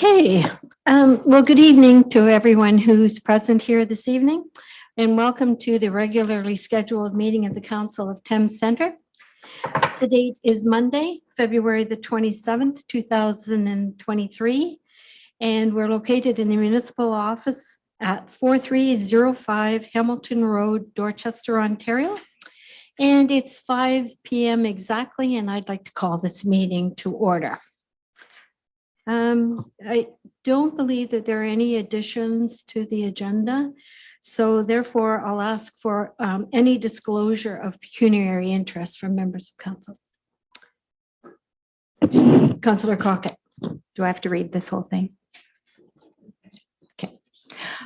Okay, well, good evening to everyone who's present here this evening, and welcome to the regularly scheduled meeting of the Council of Thames Centre. The date is Monday, February the 27th, 2023, and we're located in the municipal office at 4305 Hamilton Road, Dorchester, Ontario. And it's 5 p.m. exactly, and I'd like to call this meeting to order. I don't believe that there are any additions to the agenda. So therefore, I'll ask for any disclosure of pecuniary interest from members of council. Councillor Crockett. Do I have to read this whole thing? Okay.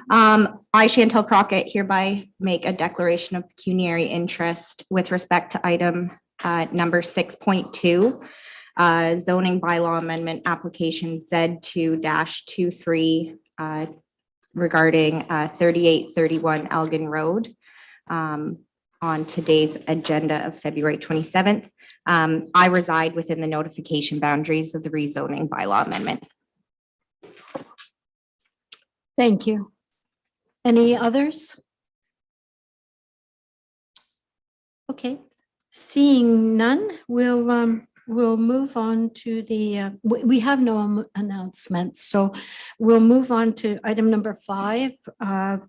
I, Chantal Crockett, hereby make a declaration of pecuniary interest with respect to item number 6.2. Zoning bylaw amendment application Z2-23 regarding 3831 Elgin Road on today's agenda of February 27th. I reside within the notification boundaries of the rezoning bylaw amendment. Thank you. Any others? Okay, seeing none, we'll move on to the, we have no announcements, so we'll move on to item number 5,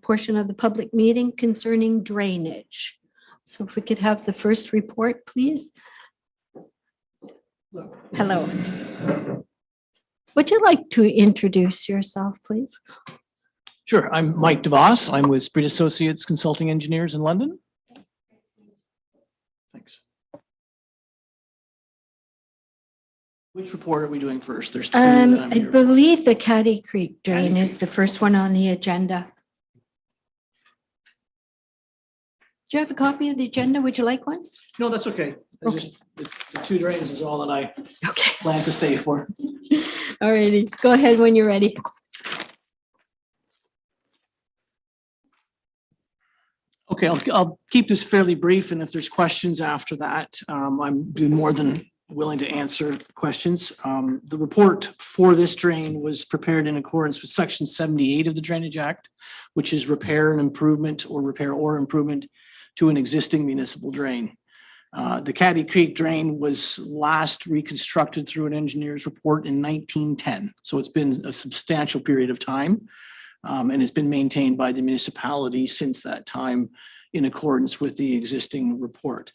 portion of the public meeting concerning drainage. So if we could have the first report, please. Hello. Would you like to introduce yourself, please? Sure, I'm Mike DeVos. I'm with Spreed Associates Consulting Engineers in London. Thanks. Which report are we doing first? There's two that I'm I here. believe the Caddy Creek drain Caddy is the first one on the agenda. Do you have a copy of the agenda? Would you like one? No, that's okay. Okay. Just the two drains is all that I Okay. plan to stay for. All righty. Go ahead when you're ready. Okay, I'll keep this fairly brief, and if there's questions after that, I'm be more than willing to answer questions. The report for this drain was prepared in accordance with Section 78 of the Drainage Act, which is repair and improvement or repair or improvement to an existing municipal drain. The Caddy Creek drain was last reconstructed through an engineer's report in 1910. So it's been a substantial period of time, and it's been maintained by the municipality since that time in accordance with the existing report.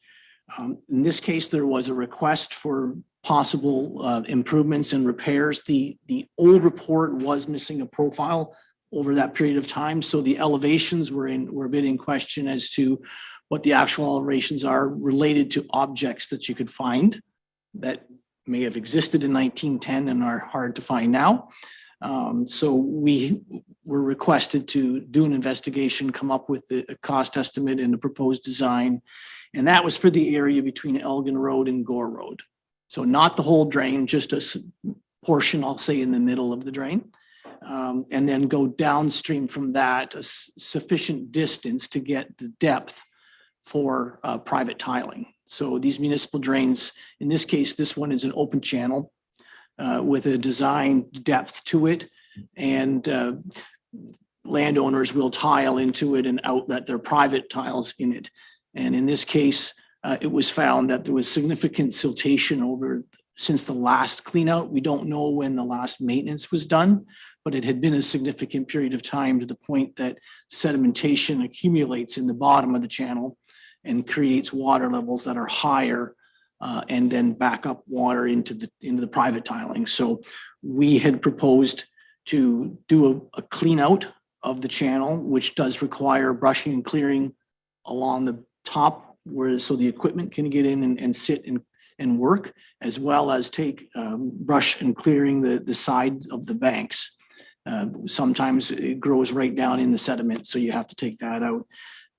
In this case, there was a request for possible improvements and repairs. The old report was missing a profile over that period of time, so the elevations were a bit in question as to what the actual elevations are related to objects that you could find that may have existed in 1910 and are hard to find now. So we were requested to do an investigation, come up with a cost estimate and a proposed design. And that was for the area between Elgin Road and Gore Road. So not the whole drain, just a portion, I'll say, in the middle of the drain. And then go downstream from that a sufficient distance to get the depth for private tiling. So these municipal drains, in this case, this one is an open channel with a design depth to it, and landowners will tile into it and outlet their private tiles in it. And in this case, it was found that there was significant siltation over since the last clean out. We don't know when the last maintenance was done, but it had been a significant period of time to the point that sedimentation accumulates in the bottom of the channel and creates water levels that are higher and then back up water into the private tiling. So we had proposed to do a clean out of the channel, which does require brushing and clearing along the top, so the equipment can get in and sit and work, as well as take brush and clearing the side of the banks. Sometimes it grows right down in the sediment, so you have to take that out.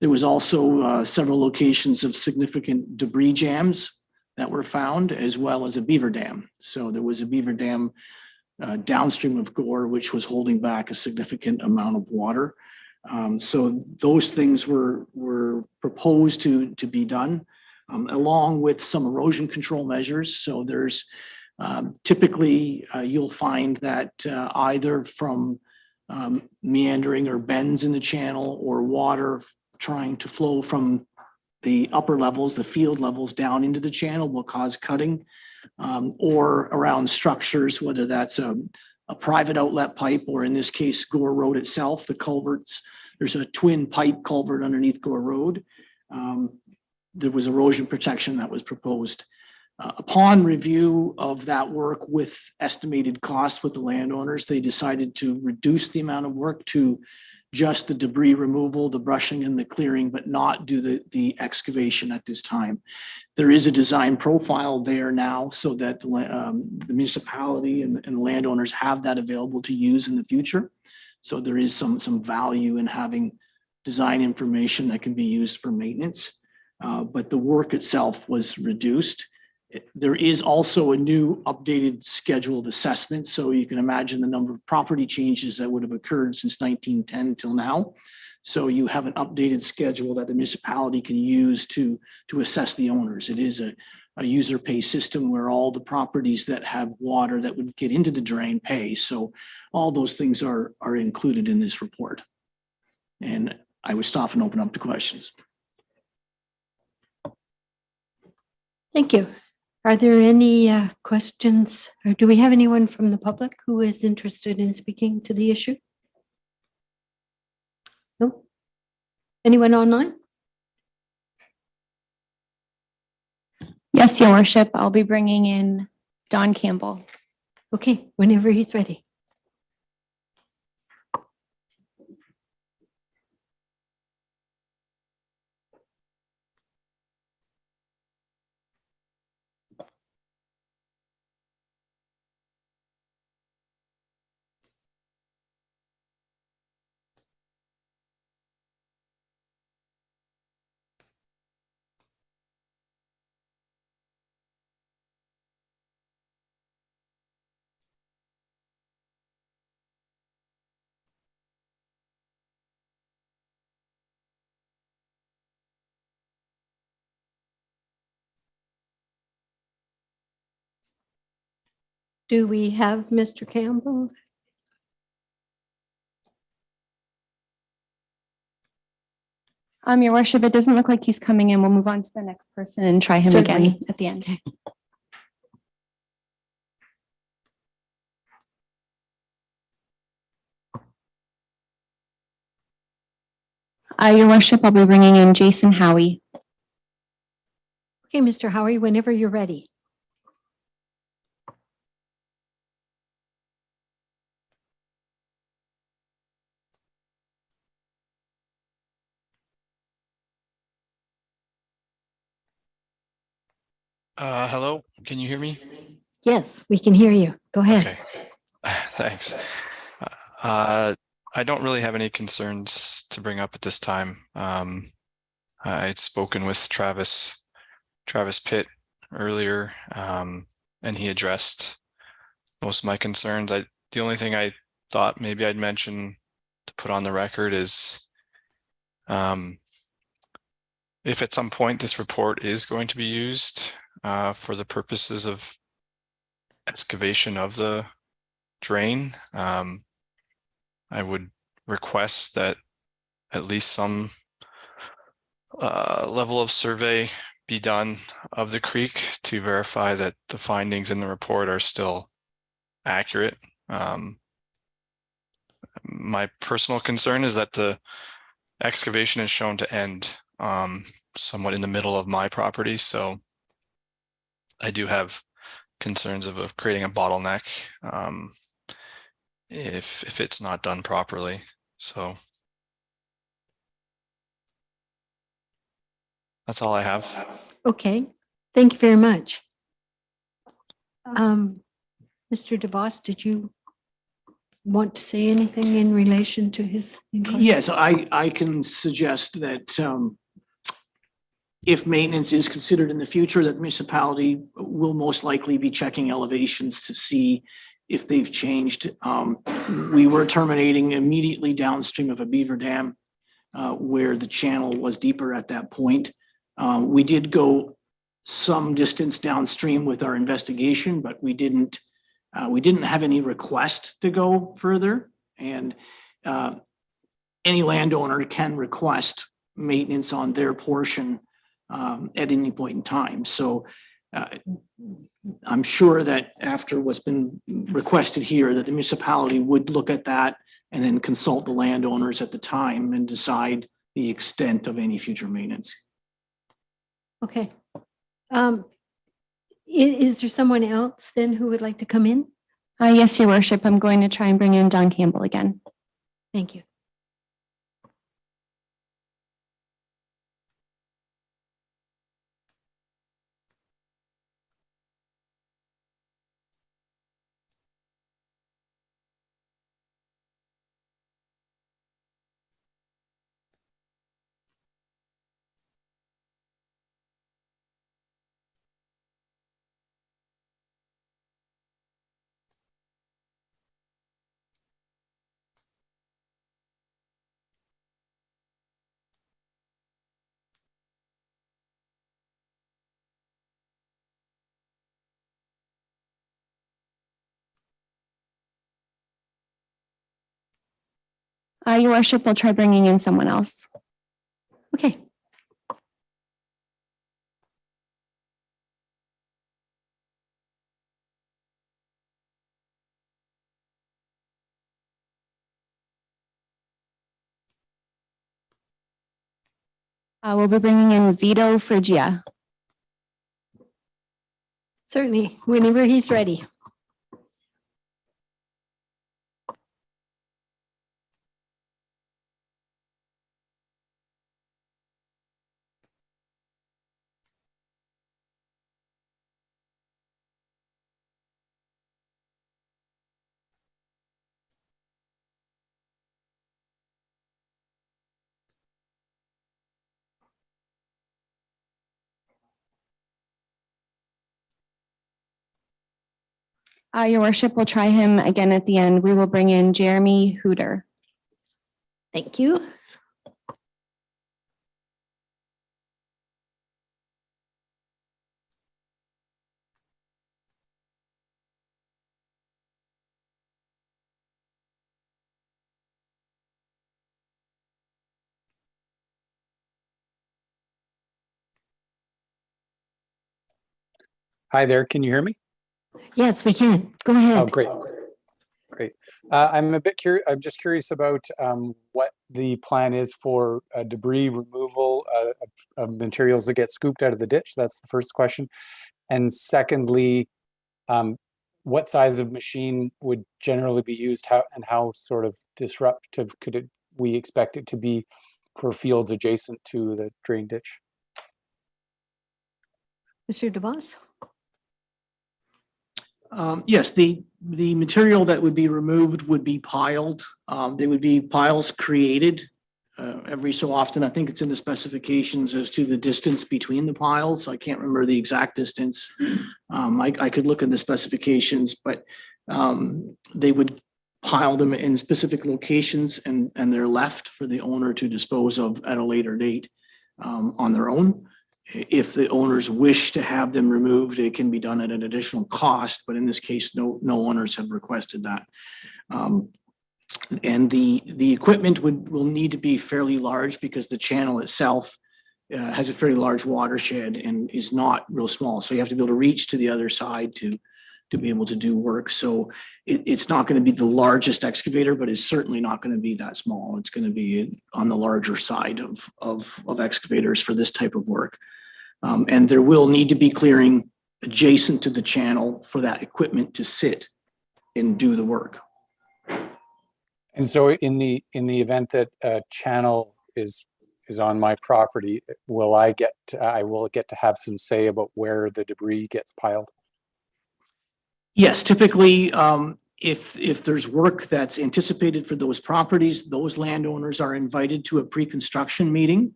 There was also several locations of significant debris jams that were found, as well as a beaver dam. So there was a beaver dam downstream of Gore, which was holding back a significant amount of water. So those things were proposed to be done, along with some erosion control measures. So there's Typically, you'll find that either from meandering or bends in the channel or water trying to flow from the upper levels, the field levels down into the channel will cause cutting, or around structures, whether that's a private outlet pipe or in this case, Gore Road itself, the culverts. There's a twin pipe culvert underneath Gore Road. There was erosion protection that was proposed. Upon review of that work with estimated costs with the landowners, they decided to reduce the amount of work to just the debris removal, the brushing and the clearing, but not do the excavation at this time. There is a design profile there now so that the municipality and the landowners have that available to use in the future. So there is some value in having design information that can be used for maintenance, but the work itself was reduced. There is also a new updated schedule of assessment. So you can imagine the number of property changes that would have occurred since 1910 till now. So you have an updated schedule that the municipality can use to assess the owners. It is a user pay system where all the properties that have water that would get into the drain pay. So all those things are included in this report. And I would stop and open up to questions. Thank you. Are there any questions, or do we have anyone from the public who is interested in speaking to the issue? No? Anyone online? Yes, Your Worship. I'll be bringing in Don Campbell. Okay, whenever he's ready. Do we have Mr. Campbell? Your Worship, it doesn't look like he's coming in. We'll move on to the next person and try him Certainly. again at the end. Your Worship, I'll be bringing in Jason Howie. Okay, Mr. Howie, whenever you're ready. Hello, can you hear me? Yes, we can hear you. Go ahead. Okay, thanks. I don't really have any concerns to bring up at this time. I'd spoken with Travis Pitt earlier, and he addressed most of my concerns. The only thing I thought maybe I'd mention to put on the record is if at some point this report is going to be used for the purposes of excavation of the drain, I would request that at least some level of survey be done of the creek to verify that the findings in the report are still accurate. My personal concern is that the excavation is shown to end somewhat in the middle of my property, so I do have concerns of creating a bottleneck if it's not done properly. So that's all I have. Okay, thank you very much. Mr. DeVos, did you want to say anything in relation to his inquiry? Yes, I can suggest that if maintenance is considered in the future, that the municipality will most likely be checking elevations to see if they've changed. We were terminating immediately downstream of a beaver dam where the channel was deeper at that point. We did go some distance downstream with our investigation, but we didn't have any request to go further. And any landowner can request maintenance on their portion at any point in time. So I'm sure that after what's been requested here, that the municipality would look at that and then consult the landowners at the time and decide the extent of any future maintenance. Okay. Is there someone else then who would like to come in? Yes, your worship. I'm going to try and bring in Don Campbell again. Thank you. Your worship, we'll try bringing in someone else. Okay. We'll be bringing in Vito Frigia. Certainly, whenever he's ready. Your worship, we'll try him again at the end. We will bring in Jeremy Hooter. Thank you. Hi there, can you hear me? Yes, we can. Go ahead. Oh, great. Great. I'm a bit curious, I'm just curious about what the plan is for debris removal of materials that get scooped out of the ditch. That's the first question. And secondly, what size of machine would generally be used, how sort of disruptive we expect it to be for fields adjacent to the drain ditch? Mr. DeVos? Yes, the material that would be removed would be piled. There would be piles created every so often. I think it's in the specifications as to the distance between the piles. I can't remember the exact distance. I could look in the specifications, but they would pile them in specific locations and they're left for the owner to dispose of at a later date on their own. If the owners wish to have them removed, it can be done at an additional cost, but in this case, no owners have requested that. And the equipment will need to be fairly large because the channel itself has a fairly large watershed and is not real small. So you have to be able to reach to the other side to be able to do work. So it's not going to be the largest excavator, but it's certainly not going to be that small. It's going to be on the larger side of excavators for this type of work. And there will need to be clearing adjacent to the channel for that equipment to sit and do the work. And so in the event that a channel is on my property, I will get to have some say about where the debris gets piled? Yes, typically, if there's work that's anticipated for those properties, those landowners are invited to a pre-construction meeting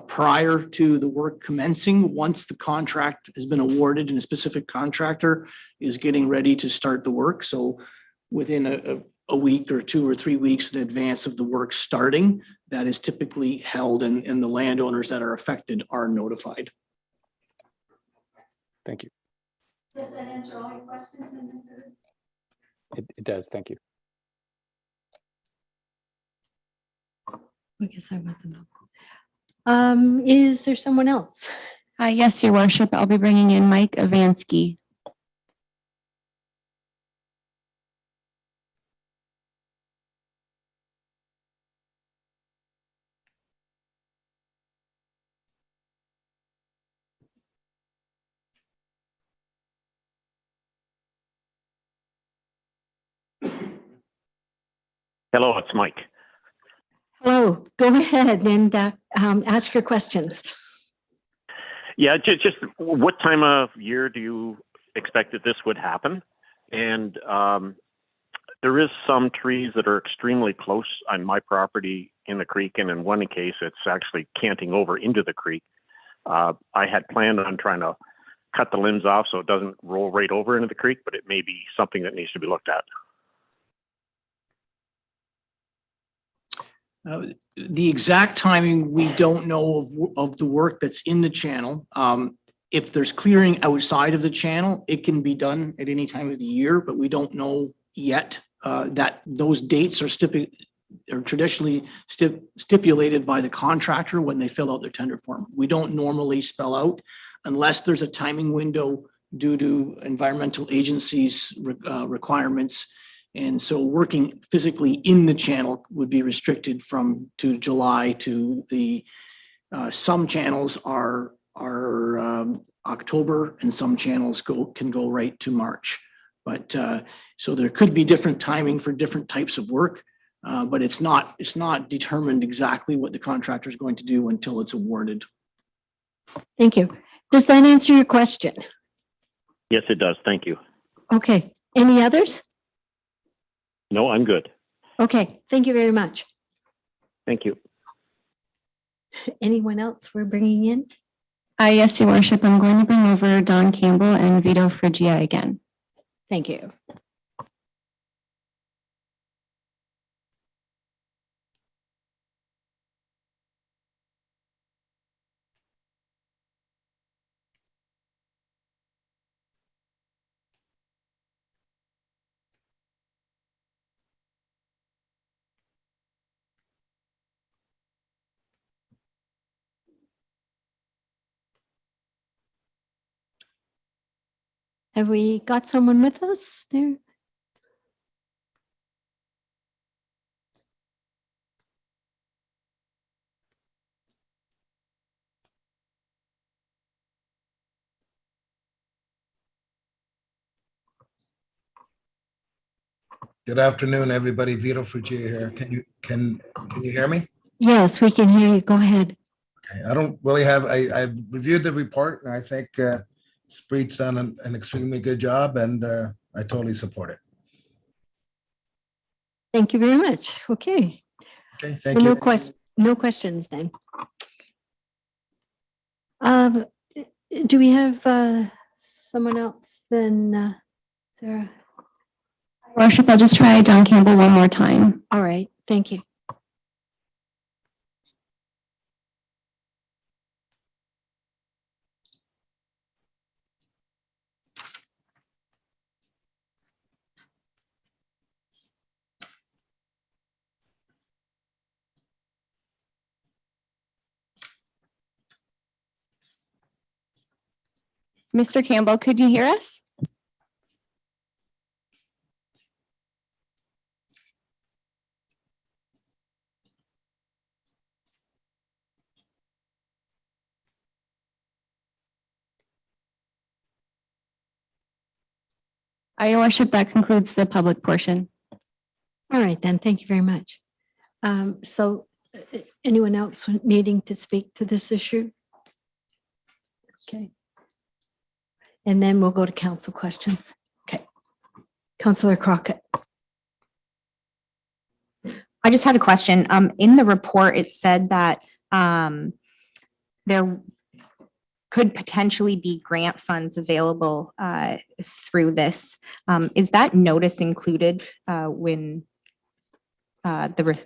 prior to the work commencing. Once the contract has been awarded and a specific contractor is getting ready to start the work. So within a week or 2 or 3 weeks in advance of the work starting, that is typically held and the landowners that are affected are notified. Thank you. Does that answer all your questions, Mr.? It does. Thank you. I guess I wasn't. Is there someone else? Yes, your worship, I'll be bringing in Mike Avansky. Hello, it's Mike. Hello, go ahead and ask your questions. Yeah, just what time of year do you expect that this would happen? And there is some trees that are extremely close on my property in the creek, and in one case, it's actually canting over into the creek. I had planned on trying to cut the limbs off so it doesn't roll right over into the creek, but it may be something that needs to be looked at. The exact timing, we don't know of the work that's in the channel. If there's clearing outside of the channel, it can be done at any time of the year, but we don't know yet. That those dates are traditionally stipulated by the contractor when they fill out their tender form. We don't normally spell out unless there's a timing window due to environmental agencies' requirements. And so working physically in the channel would be restricted to July to the, some channels are October and some channels can go right to March. But so there could be different timing for different types of work, but it's not determined exactly what the contractor is going to do until it's awarded. Thank you. Does that answer your question? Yes, it does. Thank you. Okay. Any others? No, I'm good. Okay. Thank you very much. Thank you. Anyone else we're bringing in? Yes, your worship, I'm going to bring over Don Campbell and Vito Frigia again. Thank you. Have we got someone with us there? Good afternoon, everybody. Vito Frugia here. Can you hear me? Yes, we can hear you. Go ahead. Okay. I don't really have. I've reviewed the report, and I think Spreet's done an extremely good job, and I totally support it. Thank you very much. Okay. Okay, So thank you. no questions then. Do we have someone else then, Sarah? Worship, I'll just try Don Campbell one more time. All right. Thank you. Mr. Campbell, could you hear us? Your worship, that concludes the public portion. All right, then. Thank you very much. Anyone else needing to speak to this issue? Okay. And then we'll go to council questions. Okay. Councillor Crockett. I just had a question. In the report, it said that there could potentially be grant funds available through this. Is that notice included when the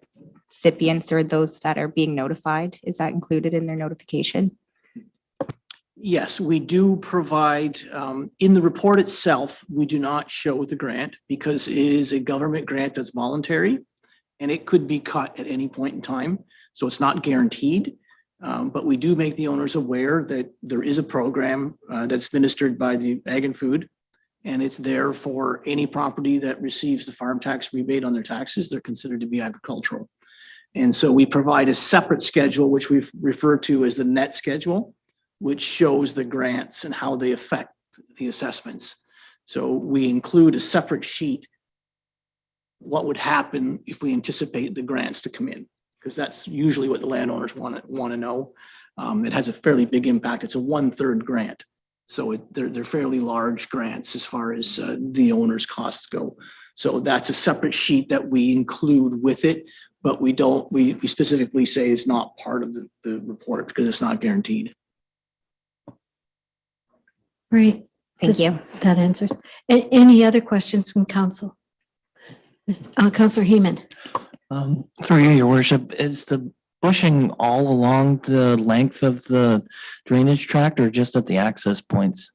recipients or those that are being notified? Is that included in their notification? Yes, we do provide, in the report itself, we do not show the grant because it is a government grant that's voluntary and it could be cut at any point in time. So it's not guaranteed. But we do make the owners aware that there is a program that's administered by the Ag and Food. And it's there for any property that receives the farm tax rebate on their taxes. They're considered to be agricultural. And so we provide a separate schedule, which we refer to as the net schedule, which shows the grants and how they affect the assessments. So we include a separate sheet, what would happen if we anticipate the grants to come in, because that's usually what the landowners want to know. It has a fairly big impact. It's a 1/3 grant. So they're fairly large grants as far as the owner's costs go. So that's a separate sheet that we include with it, but we specifically say it's not part of the report because it's not guaranteed. Great. Thank you. That answers. Any other questions from council? Councillor Heeman. Through you, your worship, is the bushing all along the length of the drainage tract or just at the access points?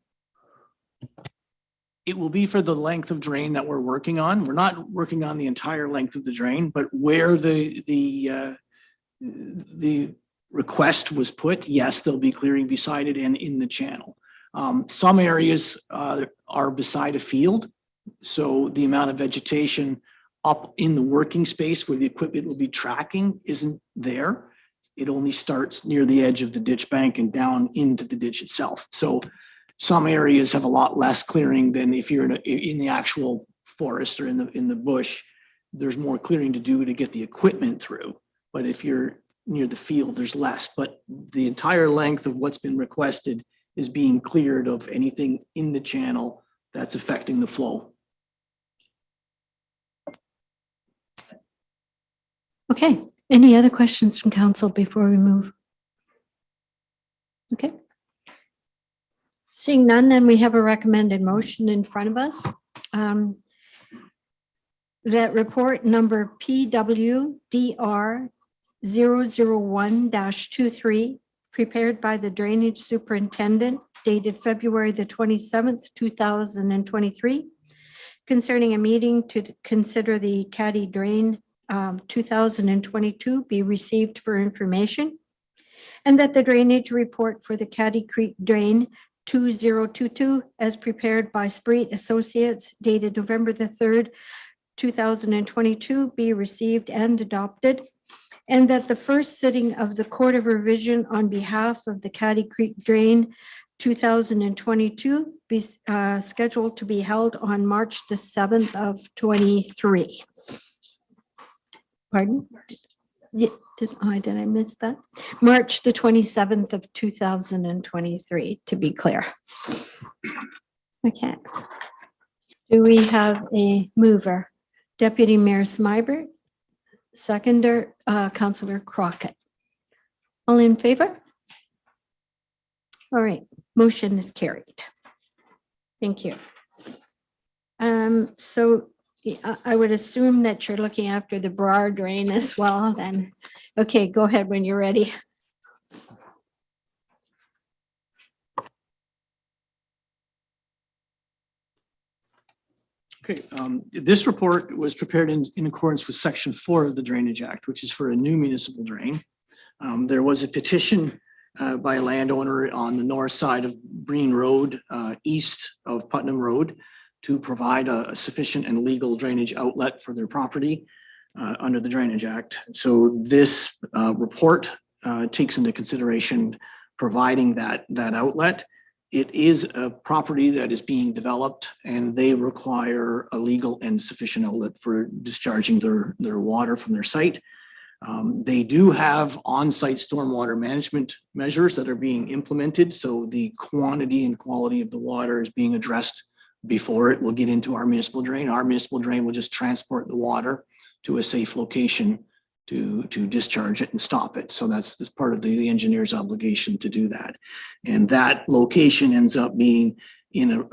It will be for the length of drain that we're working on. We're not working on the entire length of the drain, but where the request was put, yes, there'll be clearing beside it and in the channel. Some areas are beside a field, so the amount of vegetation up in the working space where the equipment will be tracking isn't there. It only starts near the edge of the ditch bank and down into the ditch itself. So some areas have a lot less clearing than if you're in the actual forest or in the bush. There's more clearing to do to get the equipment through. But if you're near the field, there's less. But the entire length of what's been requested is being cleared of anything in the channel that's affecting the flow. Okay, any other questions from council before we move? Okay. Seeing none, then we have a recommended motion in front of us. That report number PWDR 001-23, prepared by the Drainage Superintendent, dated February the 27th, 2023, concerning a meeting to consider the Caddy Drain 2022 be received for information, and that the drainage report for the Caddy Creek Drain 2022, as prepared by Spreet Associates, dated November the 3rd, 2022, be received and adopted, and that the first sitting of the Court of Revision on behalf of the Caddy Creek Drain 2022 be scheduled to be held on March the 7th of 23. Pardon? Yeah, did I miss that? March the 27th of 2023, to be clear. Okay. Do we have a mover? Deputy Mayor Smybert, seconder, Councillor Crockett. All in favor? All right, motion is carried. Thank you. So I would assume that you're looking after the Brar drain as well then. Okay, go ahead when you're ready. Okay, this report was prepared in accordance with Section 4 of the Drainage Act, which is for a new municipal drain. There was a petition by a landowner on the north side of Breen Road, east of Putnam Road, to provide a sufficient and legal drainage outlet for their property under the Drainage Act. So this report takes into consideration providing that outlet. It is a property that is being developed and they require a legal and sufficient outlet for discharging their water from their site. They do have on-site stormwater management measures that are being implemented. So the quantity and quality of the water is being addressed before it will get into our municipal drain. Our municipal drain will just transport the water to a safe location to discharge it and stop it. So that's part of the engineer's obligation to do that. And that location ends up being in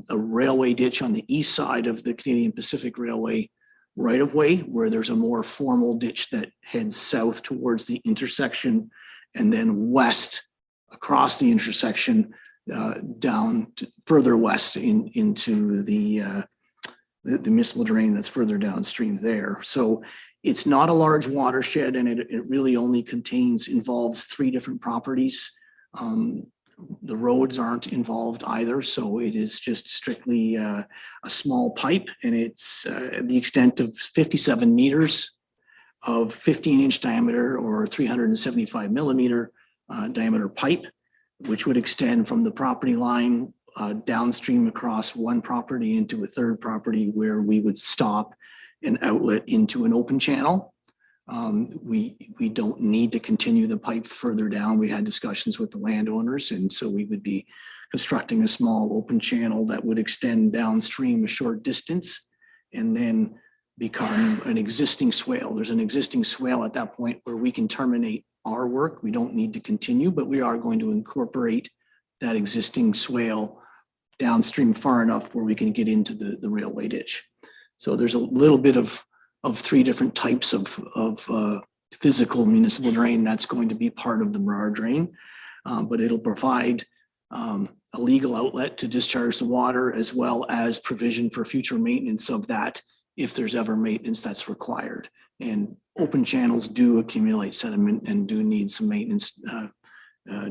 a railway ditch on the east side of the Canadian Pacific Railway right of way, where there's a more formal ditch that heads south towards the intersection and then west across the intersection down further west into the municipal drain that's further downstream there. So it's not a large watershed, and it really only involves 3 different properties. The roads aren't involved either, so it is just strictly a small pipe, and it's the extent of 57 meters of 15-inch diameter or 375 millimeter diameter pipe, which would extend from the property line downstream across one property into a third property where we would stop an outlet into an open channel. We don't need to continue the pipe further down. We had discussions with the landowners, and so we would be constructing a small open channel that would extend downstream a short distance and then become an existing swale. There's an existing swale at that point where we can terminate our work. We don't need to continue, but we are going to incorporate that existing swale downstream far enough where we can get into the railway ditch. So there's a little bit of 3 different types of physical municipal drain that's going to be part of the Burrard drain, but it'll provide a legal outlet to discharge the water, as well as provision for future maintenance of that if there's ever maintenance that's required. And open channels do accumulate sediment and do need some maintenance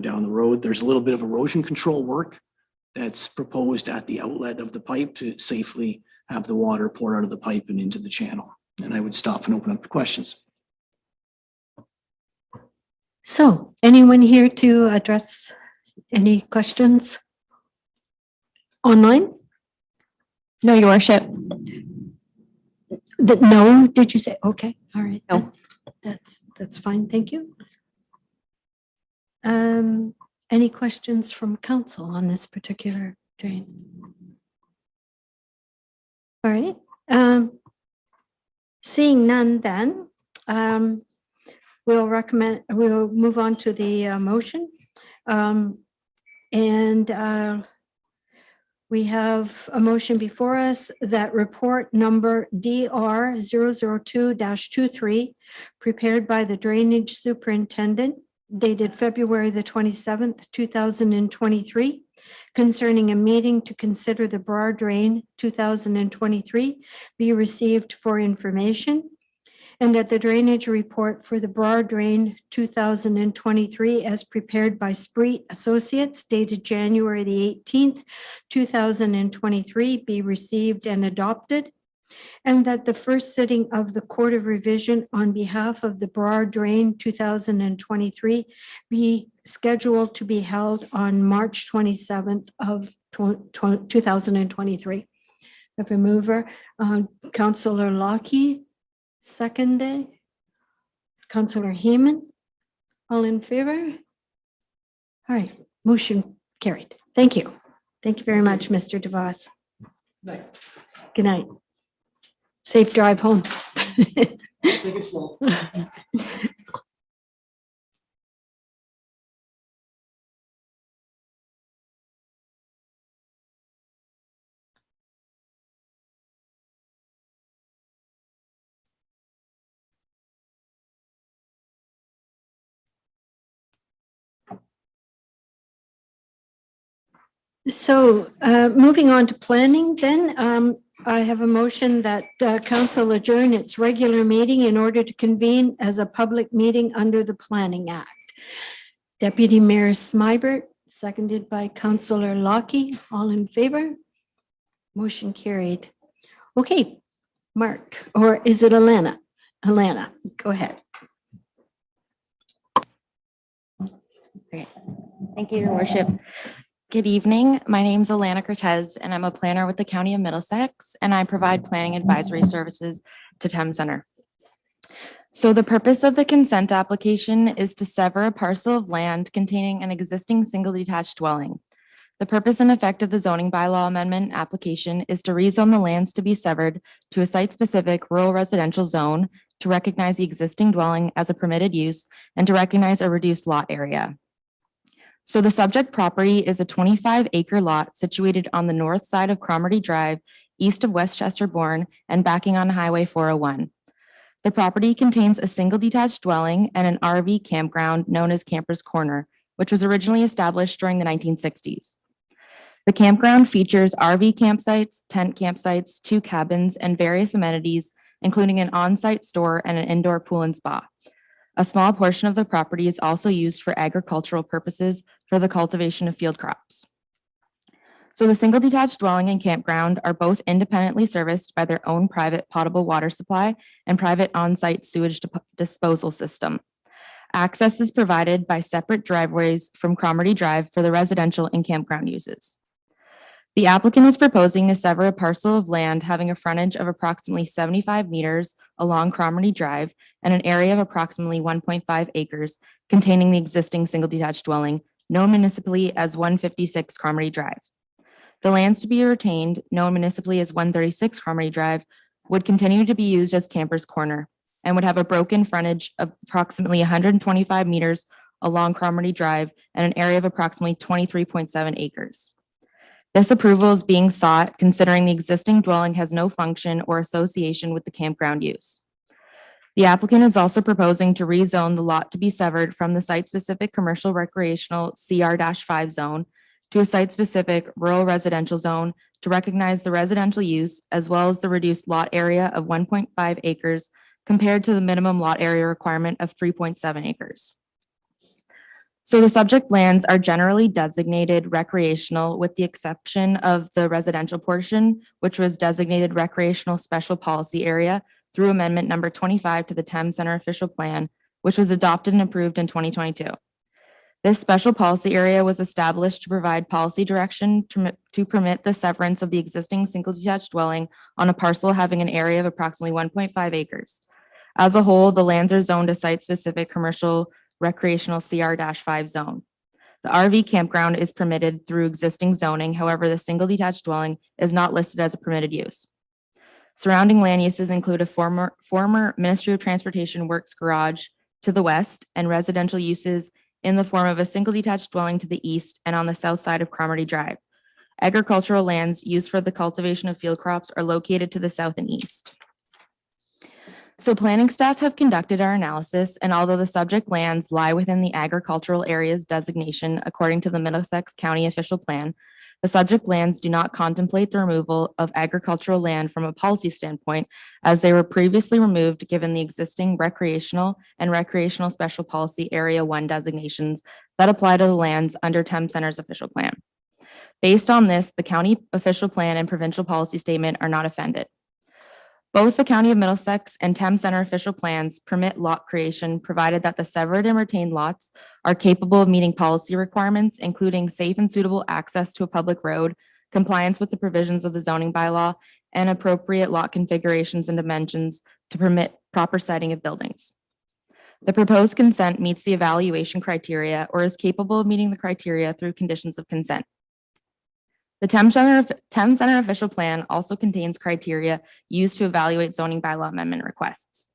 down the road. There's a little bit of erosion control work that's proposed at the outlet of the pipe to safely have the water pour out of the pipe and into the channel. And I would stop and open up to questions. So anyone here to address any questions online? No, your worship. No, did you say? Okay, all right. No. That's fine, thank you. Any questions from council on this particular drain? All right. Seeing none then, we'll move on to the motion. We have a motion before us that report number DR 002-23 prepared by the drainage superintendent dated February the 27th, 2023, concerning a meeting to consider the Burrard Drain 2023 be received for information, and that the drainage report for the Burrard Drain 2023 as prepared by Spreet Associates dated January the 18th, 2023 be received and adopted, and that the first sitting of the Court of Revision on behalf of the Burrard Drain 2023 be scheduled to be held on March 27th of 2023. Have a mover, Councillor Lockie, seconded, Councillor Heeman, all in favor? All right, motion carried. Thank you. Thank you very much, Mr. DeVos. Good night. Safe drive home. Take it slow. So moving on to planning then, I have a motion that council adjourn its regular meeting in order to convene as a public meeting under the Planning Act. Deputy Mayor Smybert, seconded by Councillor Lockie, all in favor? Motion carried. Okay, Mark, or is it Alana? Alana, go ahead. Great. Thank you, Your Worship. Good evening. My name is Alana Cortez, and I'm a planner with the County of Middlesex, and I provide planning advisory services to Thames Center. So the purpose of the consent application is to sever a parcel of land containing an existing single detached dwelling. The purpose and effect of the zoning bylaw amendment application is to rezone the lands to be severed to a site-specific rural residential zone, to recognize the existing dwelling as a permitted use, and to recognize a reduced lot area. So the subject property is a 25-acre lot situated on the north side of Cromarty Drive, east of Westchester Bourne, and backing on Highway 401. The property contains a single detached dwelling and an RV campground known as Camper's Corner, which was originally established during the 1960s. The campground features RV campsites, tent campsites, 2 cabins, and various amenities, including an on-site store and an indoor pool and spa. A small portion of the property is also used for agricultural purposes for the cultivation of field crops. So the single detached dwelling and campground are both independently serviced by their own private potable water supply and private on-site sewage disposal system. Access is provided by separate driveways from Cromarty Drive for the residential and campground uses. The applicant is proposing to sever a parcel of land having a frontage of approximately 75 meters along Cromarty Drive and an area of approximately 1.5 acres containing the existing single detached dwelling, known municipally as 156 Cromarty Drive. The lands to be retained, known municipally as 136 Cromarty Drive, would continue to be used as Campers Corner and would have a broken frontage of approximately 125 meters along Cromarty Drive and an area of approximately 23.7 acres. This approval is being sought considering the existing dwelling has no function or association with the campground use. The applicant is also proposing to rezone the lot to be severed from the site-specific commercial recreational CR-5 zone to a site-specific rural residential zone to recognize the residential use as well as the reduced lot area of 1.5 acres compared to the minimum lot area requirement of 3.7 acres. So the subject lands are generally designated recreational with the exception of the residential portion, which was designated recreational special policy area through amendment number 25 to the Thames Center official plan, which was adopted and approved in 2022. This special policy area was established to provide policy direction to permit the severance of the existing single detached dwelling on a parcel having an area of approximately 1.5 acres. As a whole, the lands are zoned a site-specific commercial recreational CR-5 zone. The RV campground is permitted through existing zoning. However, the single detached dwelling is not listed as a permitted use. Surrounding land uses include a former Ministry of Transportation Works garage to the west and residential uses in the form of a single detached dwelling to the east and on the south side of Cromarty Drive. Agricultural lands used for the cultivation of field crops are located to the south and east. So planning staff have conducted our analysis, and although the subject lands lie within the agricultural areas designation according to the Middlesex County official plan, the subject lands do not contemplate the removal of agricultural land from a policy standpoint, as they were previously removed given the existing recreational and recreational special policy area 1 designations that apply to the lands under Thames Center's official plan. Based on this, the county official plan and provincial policy statement are not offended. Both the County of Middlesex and Thames Center official plans permit lot creation provided that the severed and retained lots are capable of meeting policy requirements, including safe and suitable access to a public road, compliance with the provisions of the zoning bylaw, and appropriate lot configurations and dimensions to permit proper siting of buildings. The proposed consent meets the evaluation criteria or is capable of meeting the criteria through conditions of consent. The Thames Center official plan also contains criteria used to evaluate zoning bylaw amendment requests.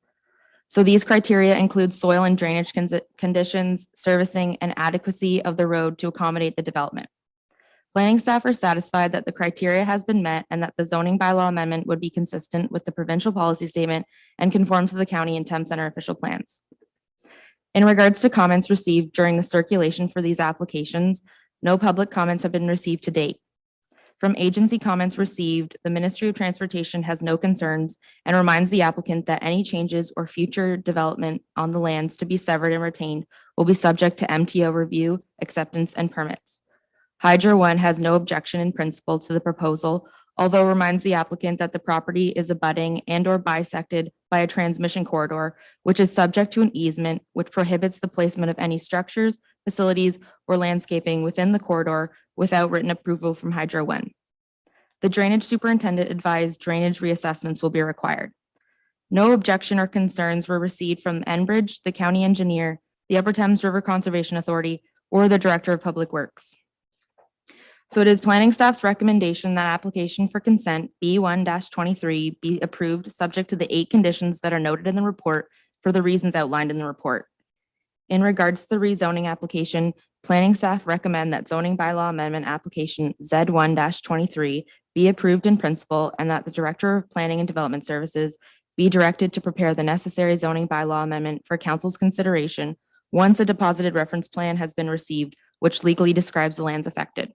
So these criteria include soil and drainage conditions, servicing, and adequacy of the road to accommodate the development. Planning staff are satisfied that the criteria has been met and that the zoning bylaw amendment would be consistent with the provincial policy statement and conform to the county and Thames Center official plans. In regards to comments received during the circulation for these applications, no public comments have been received to date. From agency comments received, the Ministry of Transportation has no concerns and reminds the applicant that any changes or future development on the lands to be severed and retained will be subject to MTO review, acceptance, and permits. Hydro One has no objection in principle to the proposal, although reminds the applicant that the property is abutting and/or bisected by a transmission corridor, which is subject to an easement, which prohibits the placement of any structures, facilities, or landscaping within the corridor without written approval from Hydro One. The drainage superintendent advised drainage reassessments will be required. No objection or concerns were received from Enbridge, the county engineer, the Upper Thames River Conservation Authority, or the Director of Public Works. So it is planning staff's recommendation that application for consent B1-23 be approved subject to the 8 conditions that are noted in the report for the reasons outlined in the report. In regards to the rezoning application, planning staff recommend that zoning bylaw amendment application Z1-23 be approved in principle and that the Director of Planning and Development Services be directed to prepare the necessary zoning bylaw amendment for council's consideration once a deposited reference plan has been received, which legally describes the lands affected.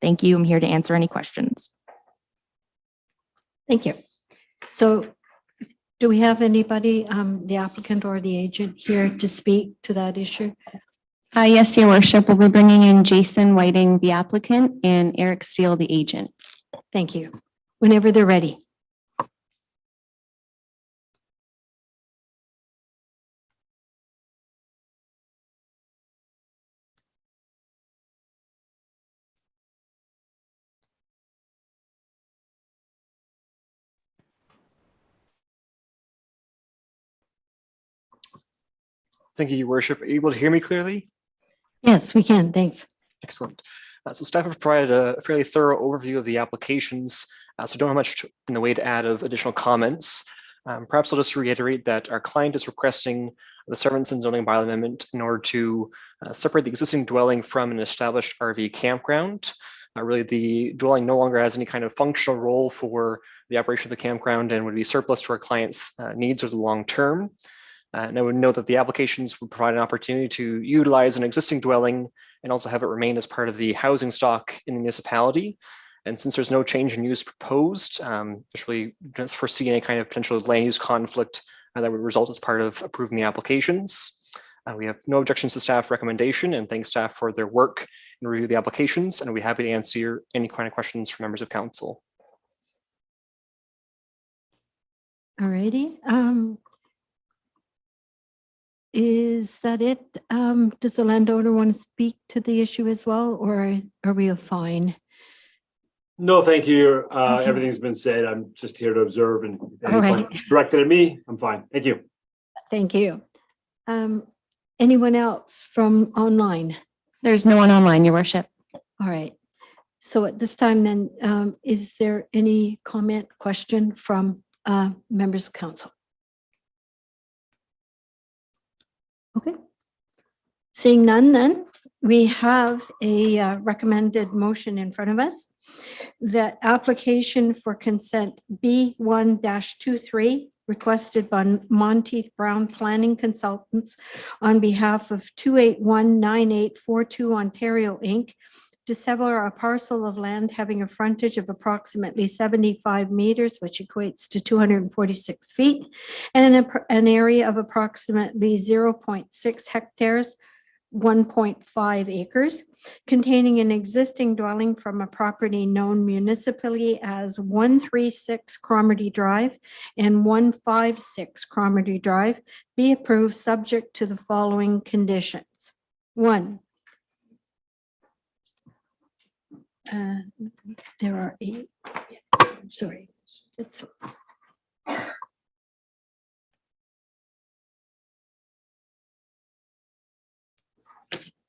Thank you. I'm here to answer any questions. Thank you. So do we have anybody, the applicant or the agent here to speak to that issue? Yes, your worship, we'll be bringing in Jason Whiting, the applicant, and Eric Steele, the agent. Thank you. Whenever they're ready. Thank you, Your Worship. Are you able to hear me clearly? Yes, we can. Thanks. Excellent. So staff have provided a fairly thorough overview of the applications, so don't have much in the way to add of additional comments. Perhaps I'll just reiterate that our client is requesting the Sorensen zoning bylaw amendment in order to separate the existing dwelling from an established RV campground. Really, the dwelling no longer has any kind of functional role for the operation of the campground and would be surplus to our client's needs over the long term. And I would note that the applications would provide an opportunity to utilize an existing dwelling and also have it remain as part of the housing stock in the municipality. And since there's no change in use proposed, there's really don't foresee any kind of potential land use conflict that would result as part of approving the applications. We have no objections to staff recommendation and thank staff for their work and review the applications, and we'll be happy to answer any kind of questions from members of council. All righty. Is that it? Does the landowner want to speak to the issue as well, or are we fine? No, thank you. Okay. Everything's been said. I'm just here to observe, and if All any right. questions directed at me, I'm fine. Thank you. Thank you. Anyone else from online? There's no one online, your worship. All right. So at this time then, is there any comment, question from members of council? Okay. Seeing none, then we have a recommended motion in front of us. That application for consent B1-23 requested by Monteith Brown Planning Consultants on behalf of 2819842 Ontario Inc. to sever a parcel of land having a frontage of approximately 75 meters, which equates to 246 feet, and an area of approximately 0.6 hectares, 1.5 acres, containing an existing dwelling from a property known municipally as 136 Cromarty Drive and 156 Cromarty Drive, be approved subject to the following conditions. 1, there are 8. Sorry.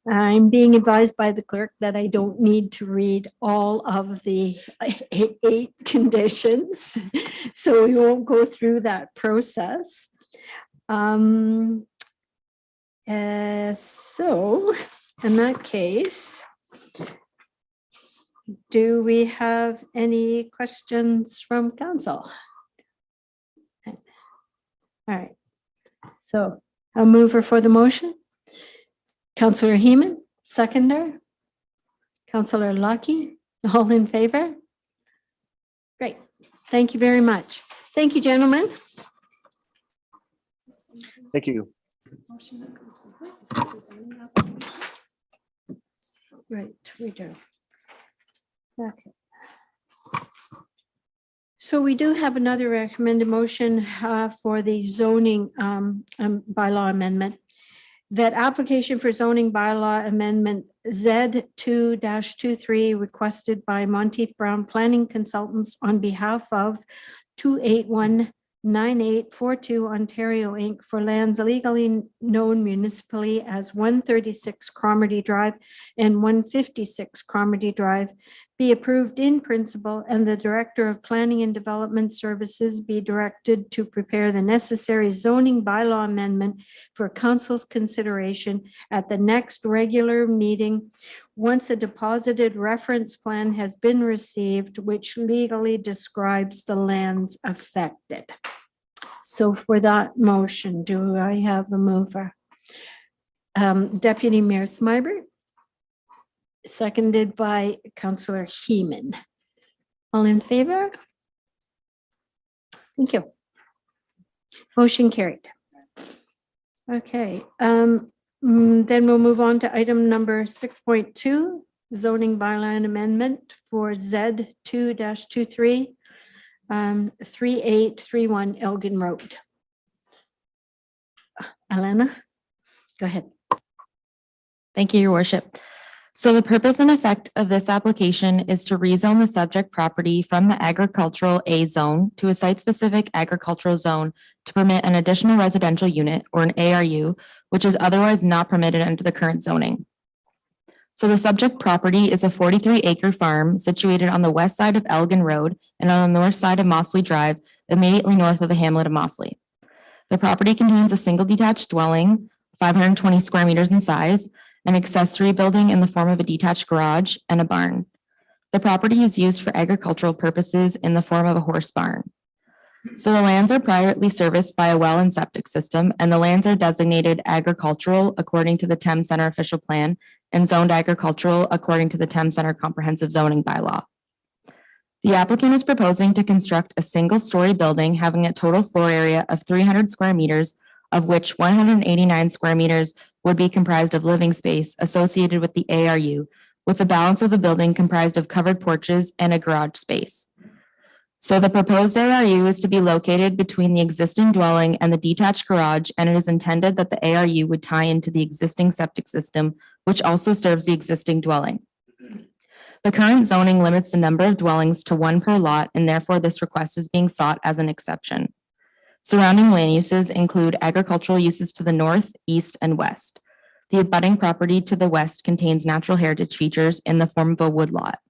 I'm being advised by the clerk that I don't need to read all of the 8 conditions, so we won't go through that process. So in that case, do we have any questions from council? All right, so a mover for the motion. Councillor Heeman, seconder. Councillor Lucky, all in favor? Great, thank you very much. Thank you, gentlemen. Thank you. Right, we do. Okay. So we do have another recommended motion for the zoning bylaw amendment. That application for zoning bylaw amendment Z2-23 requested by Monteith Brown Planning Consultants on behalf of 2819842 Ontario Inc. for lands legally known municipally as 136 Cromarty Drive and 156 Cromarty Drive be approved in principle, and the Director of Planning and Development Services be directed to prepare the necessary zoning bylaw amendment for council's consideration at the next regular meeting once a deposited reference plan has been received, which legally describes the lands affected. So for that motion, do I have a mover? Deputy Mayor Smybert, seconded by Councillor Heeman. All in favor? Thank you. Motion carried. Okay, then we'll move on to item number 6.2, zoning bylaw amendment for Z 2-23, 3831 Elgin Road. Alana, go ahead. Thank you, Your Worship. So the purpose and effect of this application is to rezone the subject property from the agricultural A zone to a site-specific agricultural zone to permit an additional residential unit, or an ARU, which is otherwise not permitted under the current zoning. So the subject property is a 43-acre farm situated on the west side of Elgin Road and on the north side of Mossley Drive, immediately north of the hamlet of Mossley. The property contains a single detached dwelling, 520 square meters in size, an accessory building in the form of a detached garage, and a barn. The property is used for agricultural purposes in the form of a horse barn. So the lands are privately serviced by a well and septic system, and the lands are designated agricultural according to the Thames Center official plan and zoned agricultural according to the Thames Center comprehensive zoning bylaw. The applicant is proposing to construct a single-story building having a total floor area of 300 square meters, of which 189 square meters would be comprised of living space associated with the ARU, with the balance of the building comprised of covered porches and a garage space. So the proposed ARU is to be located between the existing dwelling and the detached garage, and it is intended that the ARU would tie into the existing septic system, which also serves the existing dwelling. The current zoning limits the number of dwellings to one per lot, and therefore this request is being sought as an exception. Surrounding land uses include agricultural uses to the north, east, and west. The abutting property to the west contains natural heritage features in the form of a woodlot.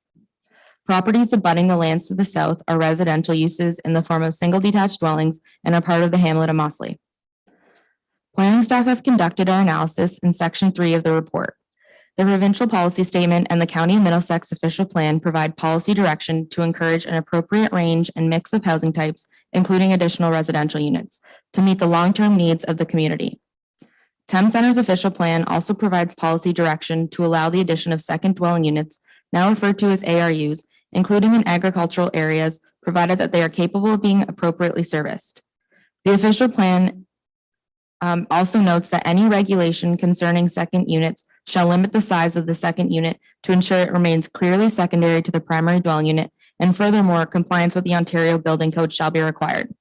Properties abutting the lands to the south are residential uses in the form of single detached dwellings and are part of the hamlet of Mossley. Planning staff have conducted our analysis in section 3 of the report. The provincial policy statement and the County of Middlesex official plan provide policy direction to encourage an appropriate range and mix of housing types, including additional residential units, to meet the long-term needs of the community. Thames Center's official plan also provides policy direction to allow the addition of second dwelling units, now referred to as ARUs, including in agricultural areas, provided that they are capable of being appropriately serviced. The official plan also notes that any regulation concerning second units shall limit the size of the second unit to ensure it remains clearly secondary to the primary dwelling unit, and furthermore, compliance with the Ontario Building Code shall be required.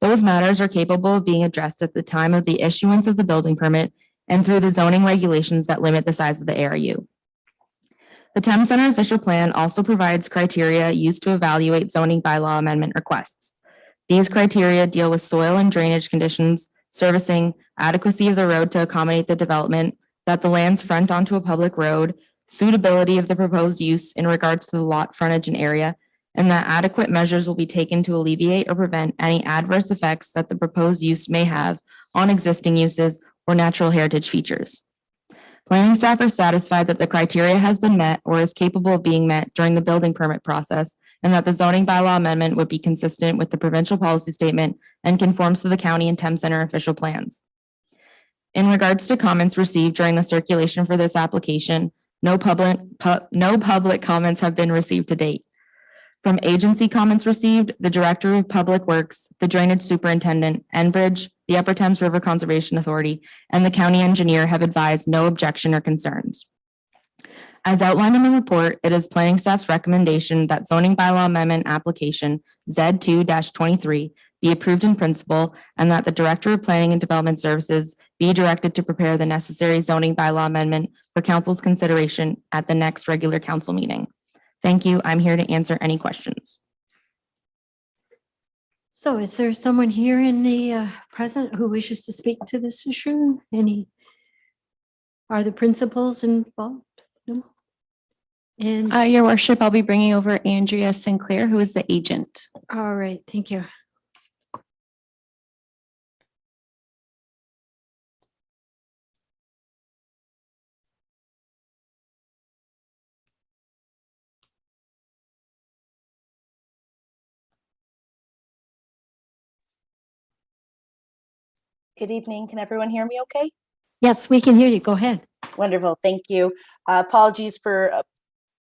Those matters are capable of being addressed at the time of the issuance of the building permit and through the zoning regulations that limit the size of the ARU. The Thames Center official plan also provides criteria used to evaluate zoning bylaw amendment requests. These criteria deal with soil and drainage conditions, servicing, adequacy of the road to accommodate the development, that the lands front onto a public road, suitability of the proposed use in regards to the lot frontage and area, and that adequate measures will be taken to alleviate or prevent any adverse effects that the proposed use may have on existing uses or natural heritage features. Planning staff are satisfied that the criteria has been met or is capable of being met during the building permit process, and that the zoning bylaw amendment would be consistent with the provincial policy statement and conforms to the county and Thames Center official plans. In regards to comments received during the circulation for this application, no public comments have been received to date. From agency comments received, the Director of Public Works, the Drainage Superintendent, Enbridge, the Upper Thames River Conservation Authority, and the County Engineer have advised no objection or concerns. As outlined in the report, it is planning staff's recommendation that zoning bylaw amendment application Z2-23 be approved in principle, and that the Director of Planning and Development Services be directed to prepare the necessary zoning bylaw amendment for council's consideration at the next regular council meeting. Thank you. I'm here to answer any questions. So is there someone here in the present who wishes to speak to this issue? Are the principals involved? No? And Your Worship, I'll be bringing over Andrea Sinclair, who is the agent. all right, thank you. Good evening. Can everyone hear me okay? Yes, we can hear you. Go ahead. Wonderful. Thank you. Apologies for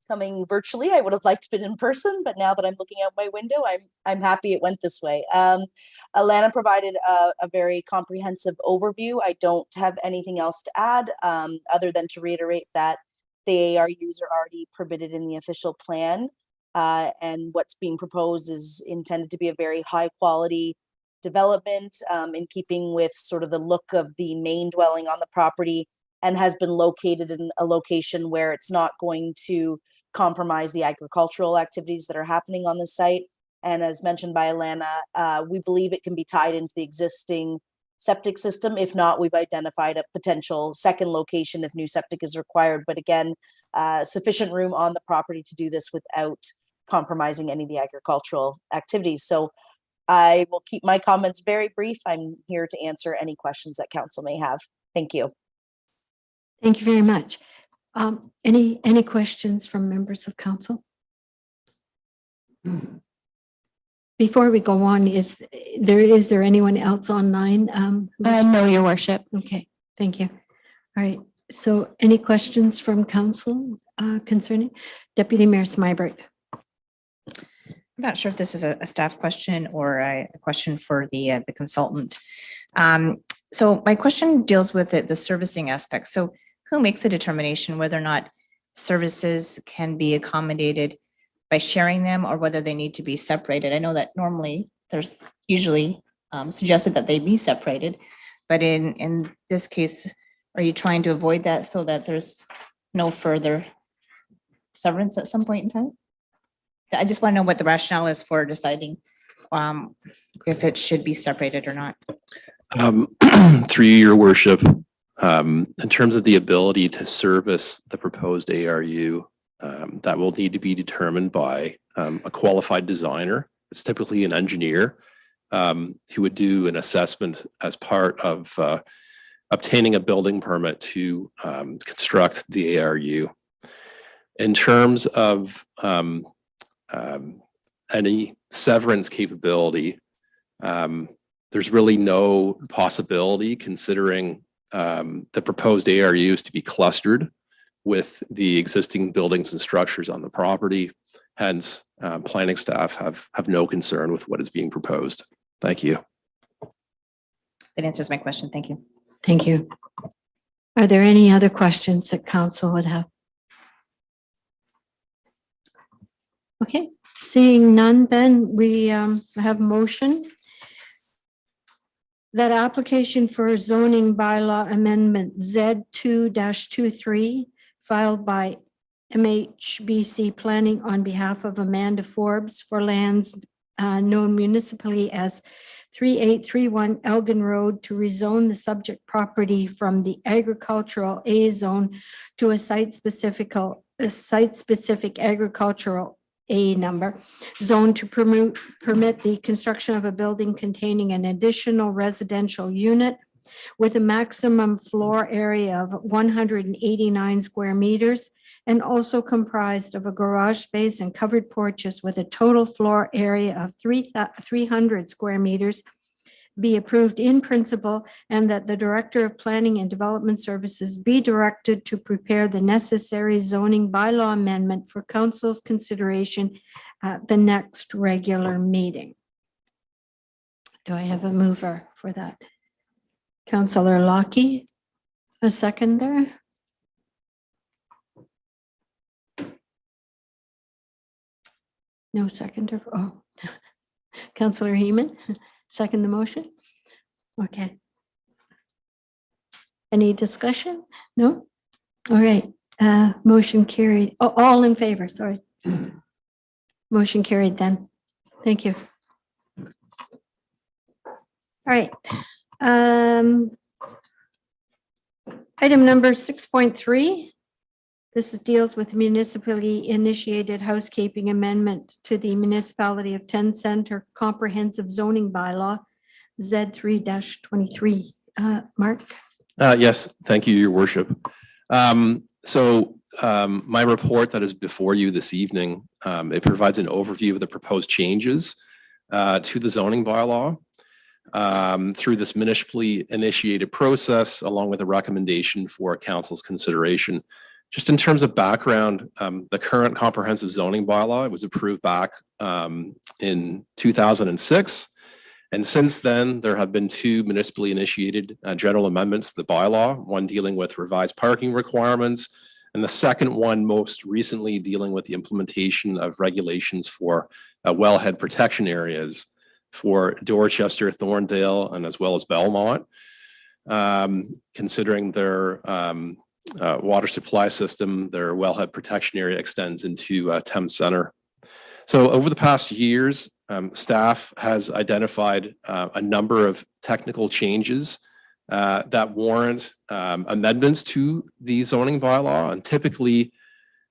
coming virtually. I would have liked to been in person, but now that I'm looking out my window, I'm happy it went this way. Alana provided a very comprehensive overview. I don't have anything else to add other than to reiterate that the ARUs are already permitted in the official plan, and what's being proposed is intended to be a very high quality development in keeping with sort of the look of the main dwelling on the property, and has been located in a location where it's not going to compromise the agricultural activities that are happening on the site. And as mentioned by Alana, we believe it can be tied into the existing septic system. If not, we've identified a potential second location if new septic is required. But again, sufficient room on the property to do this without compromising any of the agricultural activities. So I will keep my comments very brief. I'm here to answer any questions that council may have. Thank you. Thank you very much. Any questions from members of council? Before we go on, is there anyone else online? No, your worship. Okay, thank you. All right, so any questions from council concerning? Deputy Mayor Smybert. I'm not sure if this is a staff question or a question for the consultant. So my question deals with the servicing aspect. So who makes a determination whether or not services can be accommodated by sharing them or whether they need to be separated? I know that normally there's usually suggested that they be separated, but in this case, are you trying to avoid that so that there's no further severance at some point in time? I just want to know what the rationale is for deciding if it should be separated or not. Through your worship, in terms of the ability to service the proposed ARU, that will need to be determined by a qualified designer. It's typically an engineer who would do an assessment as part of obtaining a building permit to construct the ARU. In terms of any severance capability, there's really no possibility, considering the proposed ARUs to be clustered with the existing buildings and structures on the property. Hence, planning staff have no concern with what is being proposed. Thank you. That answers my question. Thank you. Thank you. Are there any other questions that council would have? Okay, seeing none, then we have motion that application for zoning bylaw amendment Z2-23 filed by MHBC Planning on behalf of Amanda Forbes for lands known municipally as 3831 Elgin Road to rezone the subject property from the agricultural A zone to a site-specific agricultural A number zone to permit the construction of a building containing an additional residential unit with a maximum floor area of 189 square meters and also comprised of a garage space and covered porches with a total floor area of 300 square meters be approved in principle, and that the Director of Planning and Development Services be directed to prepare the necessary zoning bylaw amendment for council's consideration at the next regular meeting. Do I have a mover for that? Councillor Lockie, a seconder? No seconder. Oh, Councillor Heeman, second the motion. Okay. Any discussion? No? All right. Motion carried. Oh, all in favor, sorry. Motion carried then. Thank you. All right. Item number 6.3. This deals with municipally initiated housekeeping amendment to the municipality of Thames Centre comprehensive zoning bylaw Z3-23. Mark? Yes, thank you, Your Worship. My report that is before you this evening, it provides an overview of the proposed changes to the zoning bylaw. through this municipally initiated process, along with a recommendation for council's consideration. Just in terms of background, the current comprehensive zoning bylaw, it was approved back in 2006. And since then, there have been two municipally initiated general amendments to the bylaw, one dealing with revised parking requirements, and the second one most recently dealing with the implementation of regulations for wellhead protection areas for Dorchester, Thorndale, and as well as Belmont, considering their water supply system, their wellhead protection area extends into Thames Center. So over the past years, staff has identified a number of technical changes that warrant amendments to the zoning bylaw. And typically,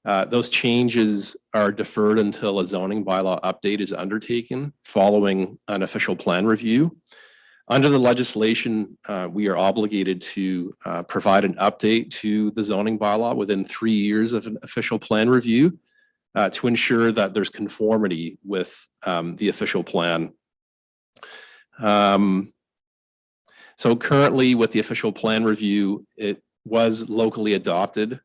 those changes are deferred until a zoning bylaw update is undertaken following an official plan review. Under the legislation, we are obligated to provide an update to the zoning bylaw within 3 years of an official plan review to ensure that there's conformity with the official plan. So currently with the official plan review, it was locally adopted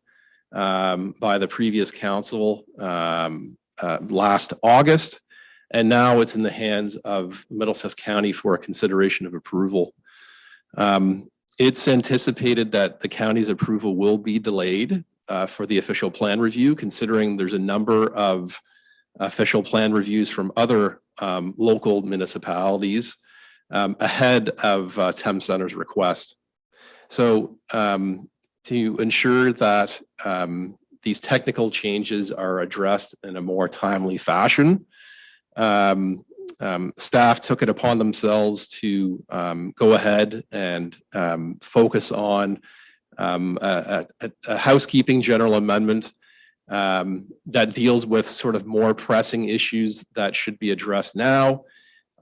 by the previous council last August, and now it's in the hands of Middlesex County for a consideration of approval. It's anticipated that the county's approval will be delayed for the official plan review, considering there's a number of official plan reviews from other local municipalities ahead of Thames Center's request. So to ensure that these technical changes are addressed in a more timely fashion, staff took it upon themselves to go ahead and focus on a housekeeping general amendment that deals with sort of more pressing issues that should be addressed now,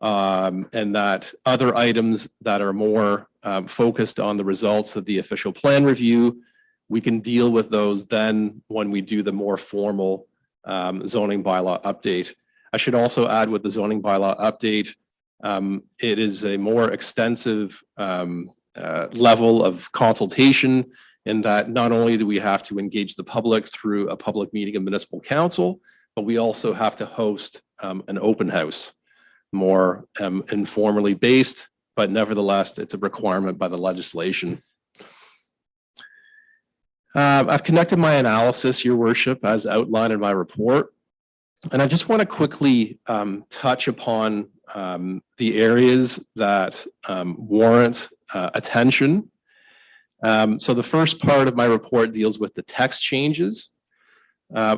and that other items that are more focused on the results of the official plan review, we can deal with those then when we do the more formal zoning bylaw update. I should also add with the zoning bylaw update, it is a more extensive level of consultation in that not only do we have to engage the public through a public meeting of municipal council, but we also have to host an open house, more informally based, but nevertheless, it's a requirement by the legislation. I've conducted my analysis, Your Worship, as outlined in my report. And I just want to quickly touch upon the areas that warrant attention. So the first part of my report deals with the text changes.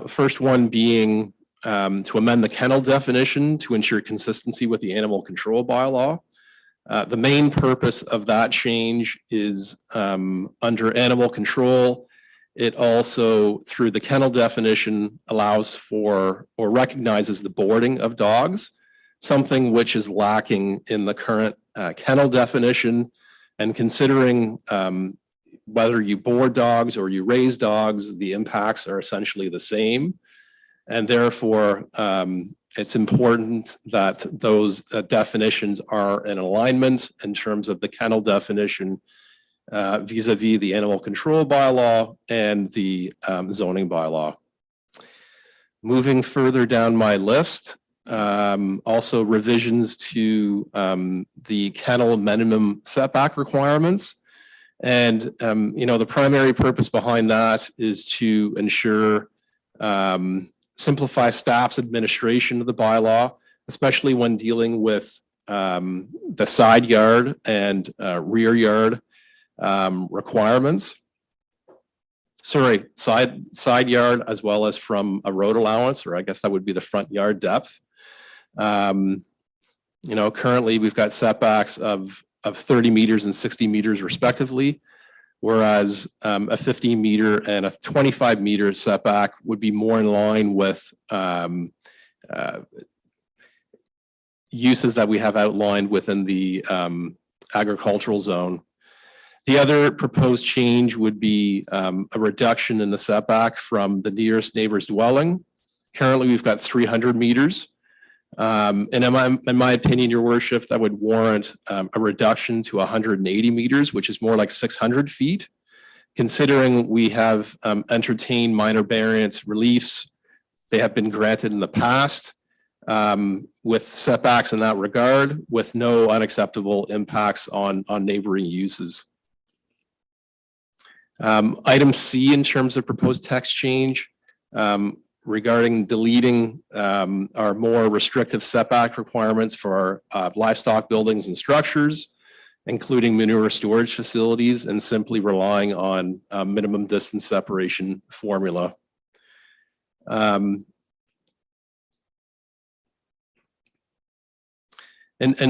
First one being to amend the kennel definition to ensure consistency with the animal control bylaw. The main purpose of that change is under animal control. It also, through the kennel definition, allows for or recognizes the boarding of dogs, something which is lacking in the current kennel definition. And considering whether you board dogs or you raise dogs, the impacts are essentially the same. And therefore, it's important that those definitions are in alignment in terms of the kennel definition vis-a-vis the animal control bylaw and the zoning bylaw. Moving further down my list, also revisions to the kennel minimum setback requirements. And, the primary purpose behind that is to ensure simplify staff's administration of the bylaw, especially when dealing with the side yard and rear yard requirements. Sorry, side yard as well as from a road allowance, or I guess that would be the front yard depth. Currently we've got setbacks of 30 meters and 60 meters respectively, whereas a 15 meter and a 25 meter setback would be more in line with uses that we have outlined within the agricultural zone. The other proposed change would be a reduction in the setback from the nearest neighbor's dwelling. Currently, we've got 300 meters. And in my opinion, your worship, that would warrant a reduction to 180 meters, which is more like 600 feet. Considering we have entertained minor variance reliefs, they have been granted in the past with setbacks in that regard, with no unacceptable impacts on neighboring uses. Item C in terms of proposed text change regarding deleting our more restrictive setback requirements for our livestock buildings and structures, including manure storage facilities, and simply relying on minimum distance separation formula. And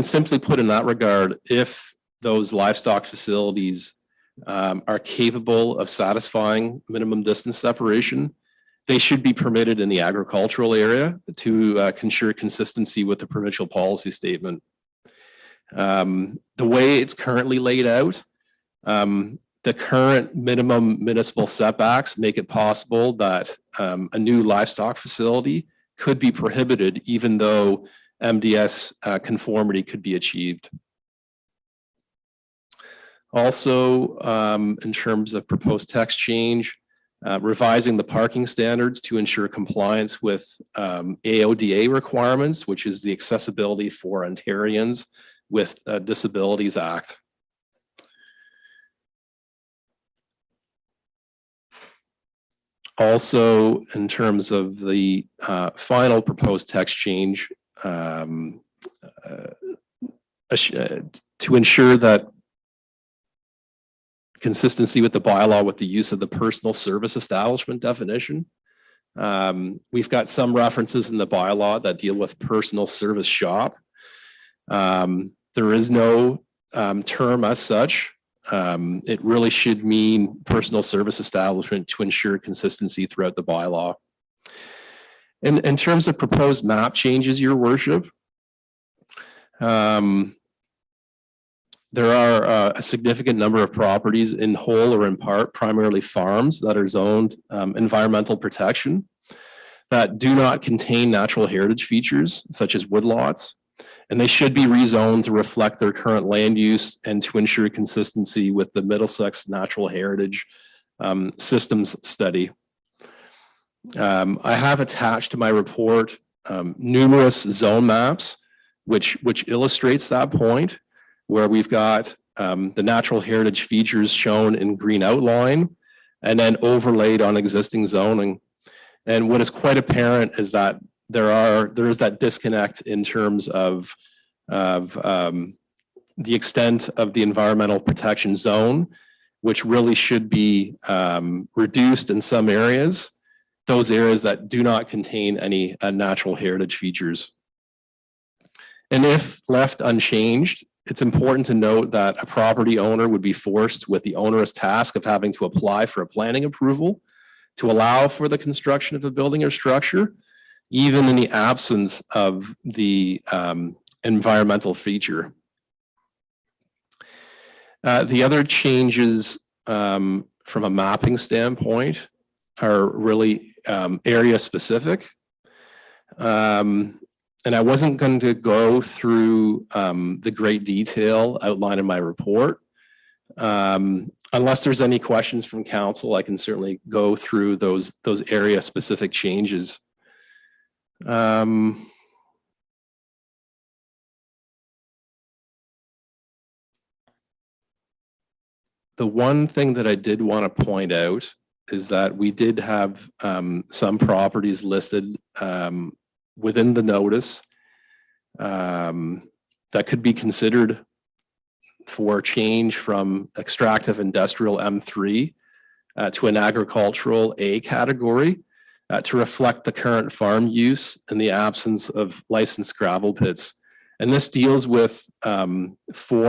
simply put, in that regard, if those livestock facilities are capable of satisfying minimum distance separation, they should be permitted in the agricultural area to ensure consistency with the provincial policy statement. The way it's currently laid out, the current minimum municipal setbacks make it possible that a new livestock facility could be prohibited even though MDS conformity could be achieved. Also, in terms of proposed text change, revising the parking standards to ensure compliance with AODA requirements, which is the Accessibility for Ontarians with Disabilities Act. Also, in terms of the final proposed text change, to ensure that consistency with the bylaw with the use of the personal service establishment definition. We've got some references in the bylaw that deal with personal service shop. There is no term as such. It really should mean personal service establishment to ensure consistency throughout the bylaw. In terms of proposed map changes, your worship, there are a significant number of properties in whole or in part, primarily farms, that are zoned environmental protection that do not contain natural heritage features such as woodlots, and they should be rezoned to reflect their current land use and to ensure consistency with the Middlesex Natural Heritage Systems Study. I have attached to my report numerous zone maps which illustrates that point, where we've got the natural heritage features shown in green outline and then overlaid on existing zoning. And what is quite apparent is that there is that disconnect in terms of the extent of the environmental protection zone, which really should be reduced in some areas, those areas that do not contain any natural heritage features. And if left unchanged, it's important to note that a property owner would be forced with the onerous task of having to apply for a planning approval to allow for the construction of a building or structure, even in the absence of the environmental feature. The other changes from a mapping standpoint are really area specific. And I wasn't going to go through the great detail outlined in my report. Unless there's any questions from council, I can certainly go through those area specific changes. The one thing that I did want to point out is that we did have some properties listed within the notice that could be considered for change from extractive industrial M3 to an agricultural A category to reflect the current farm use in the absence of licensed gravel pits. And this deals with 3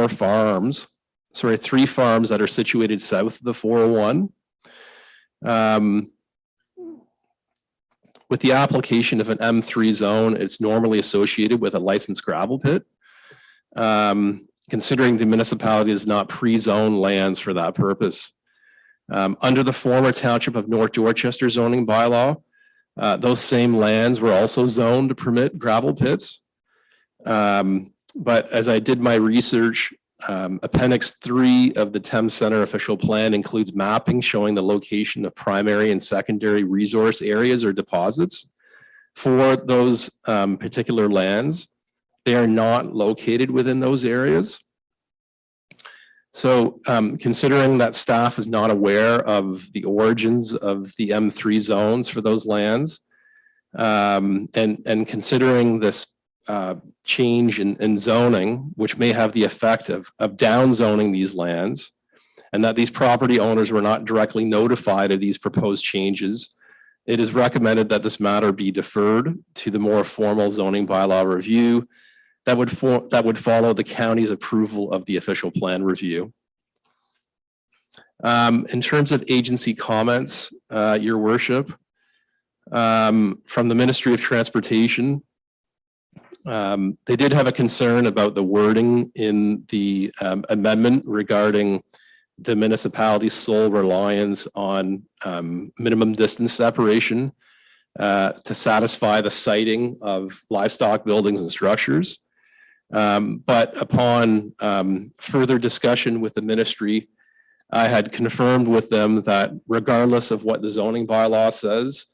farms that are situated south of the 401. With the application of an M3 zone, it's normally associated with a licensed gravel pit. Considering the municipality does not pre-zone lands for that purpose. Under the former Township of North Dorchester zoning bylaw, Those same lands were also zoned to permit gravel pits. But as I did my research, Appendix 3 of the Thames Center official plan includes mapping showing the location of primary and secondary resource areas or deposits for those particular lands. They are not located within those areas. So considering that staff is not aware of the origins of the M3 zones for those lands, and considering this change in zoning, which may have the effect of downzoning these lands, and that these property owners were not directly notified of these proposed changes, it is recommended that this matter be deferred to the more formal zoning bylaw review that would follow the county's approval of the official plan review. In terms of agency comments, Your Worship, from the Ministry of Transportation, they did have a concern about the wording in the amendment regarding the municipality's sole reliance on minimum distance separation to satisfy the siting of livestock buildings and structures. But upon further discussion with the ministry, I had confirmed with them that regardless of what the zoning bylaw says,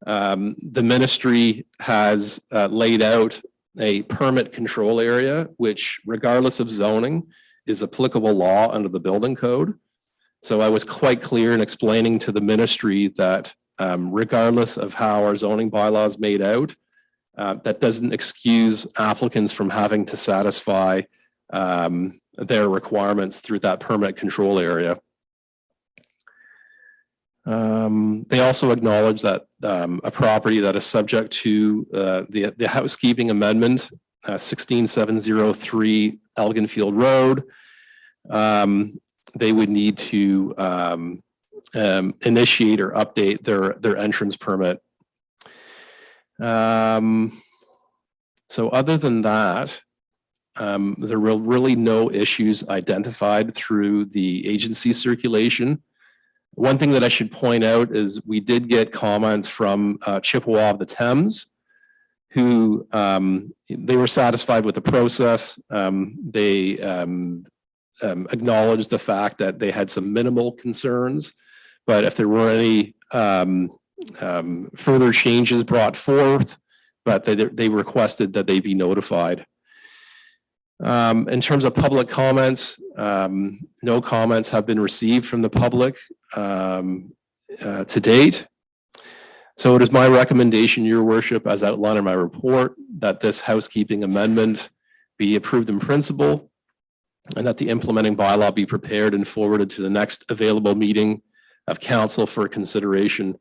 the ministry has laid out a permit control area, which regardless of zoning is applicable law under the building code. So I was quite clear in explaining to the ministry that regardless of how our zoning bylaw is made out, that doesn't excuse applicants from having to satisfy their requirements through that permit control area. They also acknowledge that a property that is subject to the housekeeping amendment, 16703 Elginfield Road, they would need to initiate or update their entrance permit. So other than that, there were really no issues identified through the agency circulation. One thing that I should point out is we did get comments from Chippewa of the Thames, who they were satisfied with the process. They acknowledged the fact that they had some minimal concerns, but if there were any further changes brought forth, but they requested that they be notified. In terms of public comments, no comments have been received from the public to date. So it is my recommendation, Your Worship, as outlined in my report, that this housekeeping amendment be approved in principle and that the implementing bylaw be prepared and forwarded to the next available meeting of council for consideration.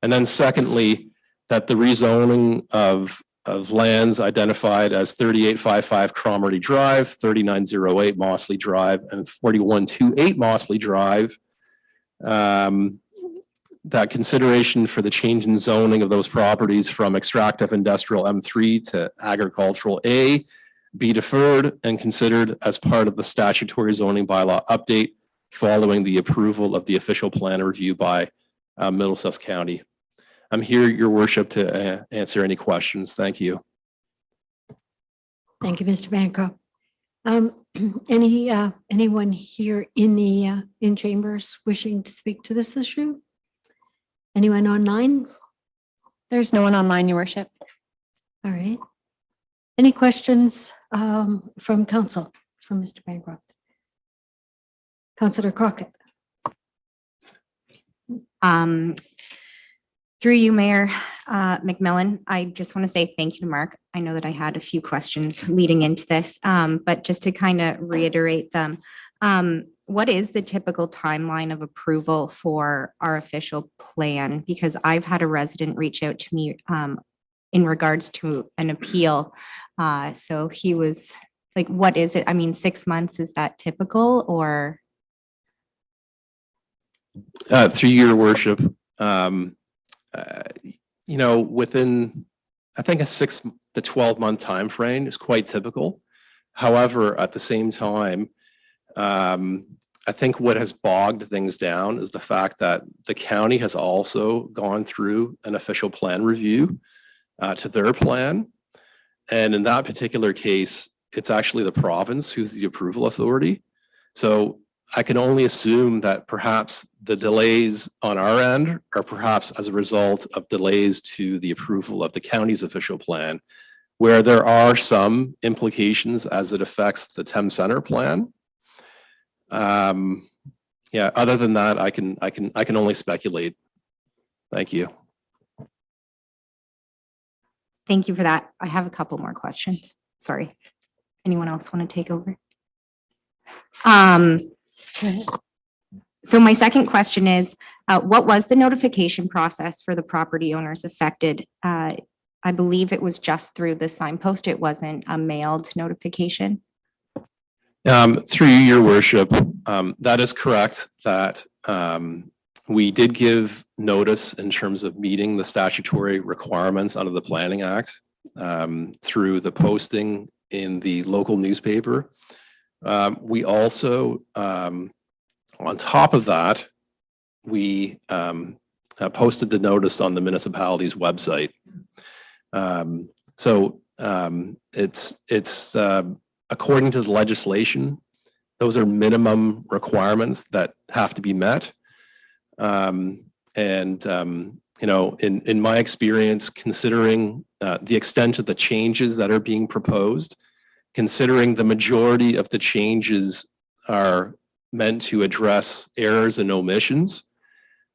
And then secondly, that the rezoning of lands identified as 3855 Cromarty Drive, 3908 Mossley Drive, and 4128 Mossley Drive, that consideration for the change in zoning of those properties from extractive industrial M3 to agricultural A be deferred and considered as part of the statutory zoning bylaw update following the approval of the official plan review by Middlesex County. I'm here, Your Worship, to answer any questions. Thank you. Thank you, Mr. Bancroft. Anyone here in chambers wishing to speak to this issue? Anyone online? There's no one online, Your Worship. All right. Any questions from council, from Mr. Bancroft? Councillor Crockett. Through you, Mayor McMillan, I just want to say thank you to Mark. I know that I had a few questions leading into this, but just to kind of reiterate them, what is the typical timeline of approval for our official plan? Because I've had a resident reach out to me in regards to an appeal. So he was like, what is it? I mean, 6 months, is that typical or? Through Your Worship, within, I think a 6 to 12 month time frame is quite typical. However, at the same time, I think what has bogged things down is the fact that the county has also gone through an official plan review to their plan. And in that particular case, it's actually the province who's the approval authority. So I can only assume that perhaps the delays on our end are perhaps as a result of delays to the approval of the county's official plan, where there are some implications as it affects the Thames Center plan. Yeah, other than that, I can only speculate. Thank you. Thank you for that. I have a couple more questions. Sorry. Anyone else want to take over? So my second question is, what was the notification process for the property owners affected? I believe it was just through the signpost. It wasn't a mailed notification. Through you, your worship, that is correct that we did give notice in terms of meeting the statutory requirements under the Planning Act through the posting in the local newspaper. We also, on top of that, we posted the notice on the municipality's website. So it's according to the legislation, those are minimum requirements that have to be met. You know, in my experience, considering the extent of the changes that are being proposed, considering the majority of the changes are meant to address errors and omissions,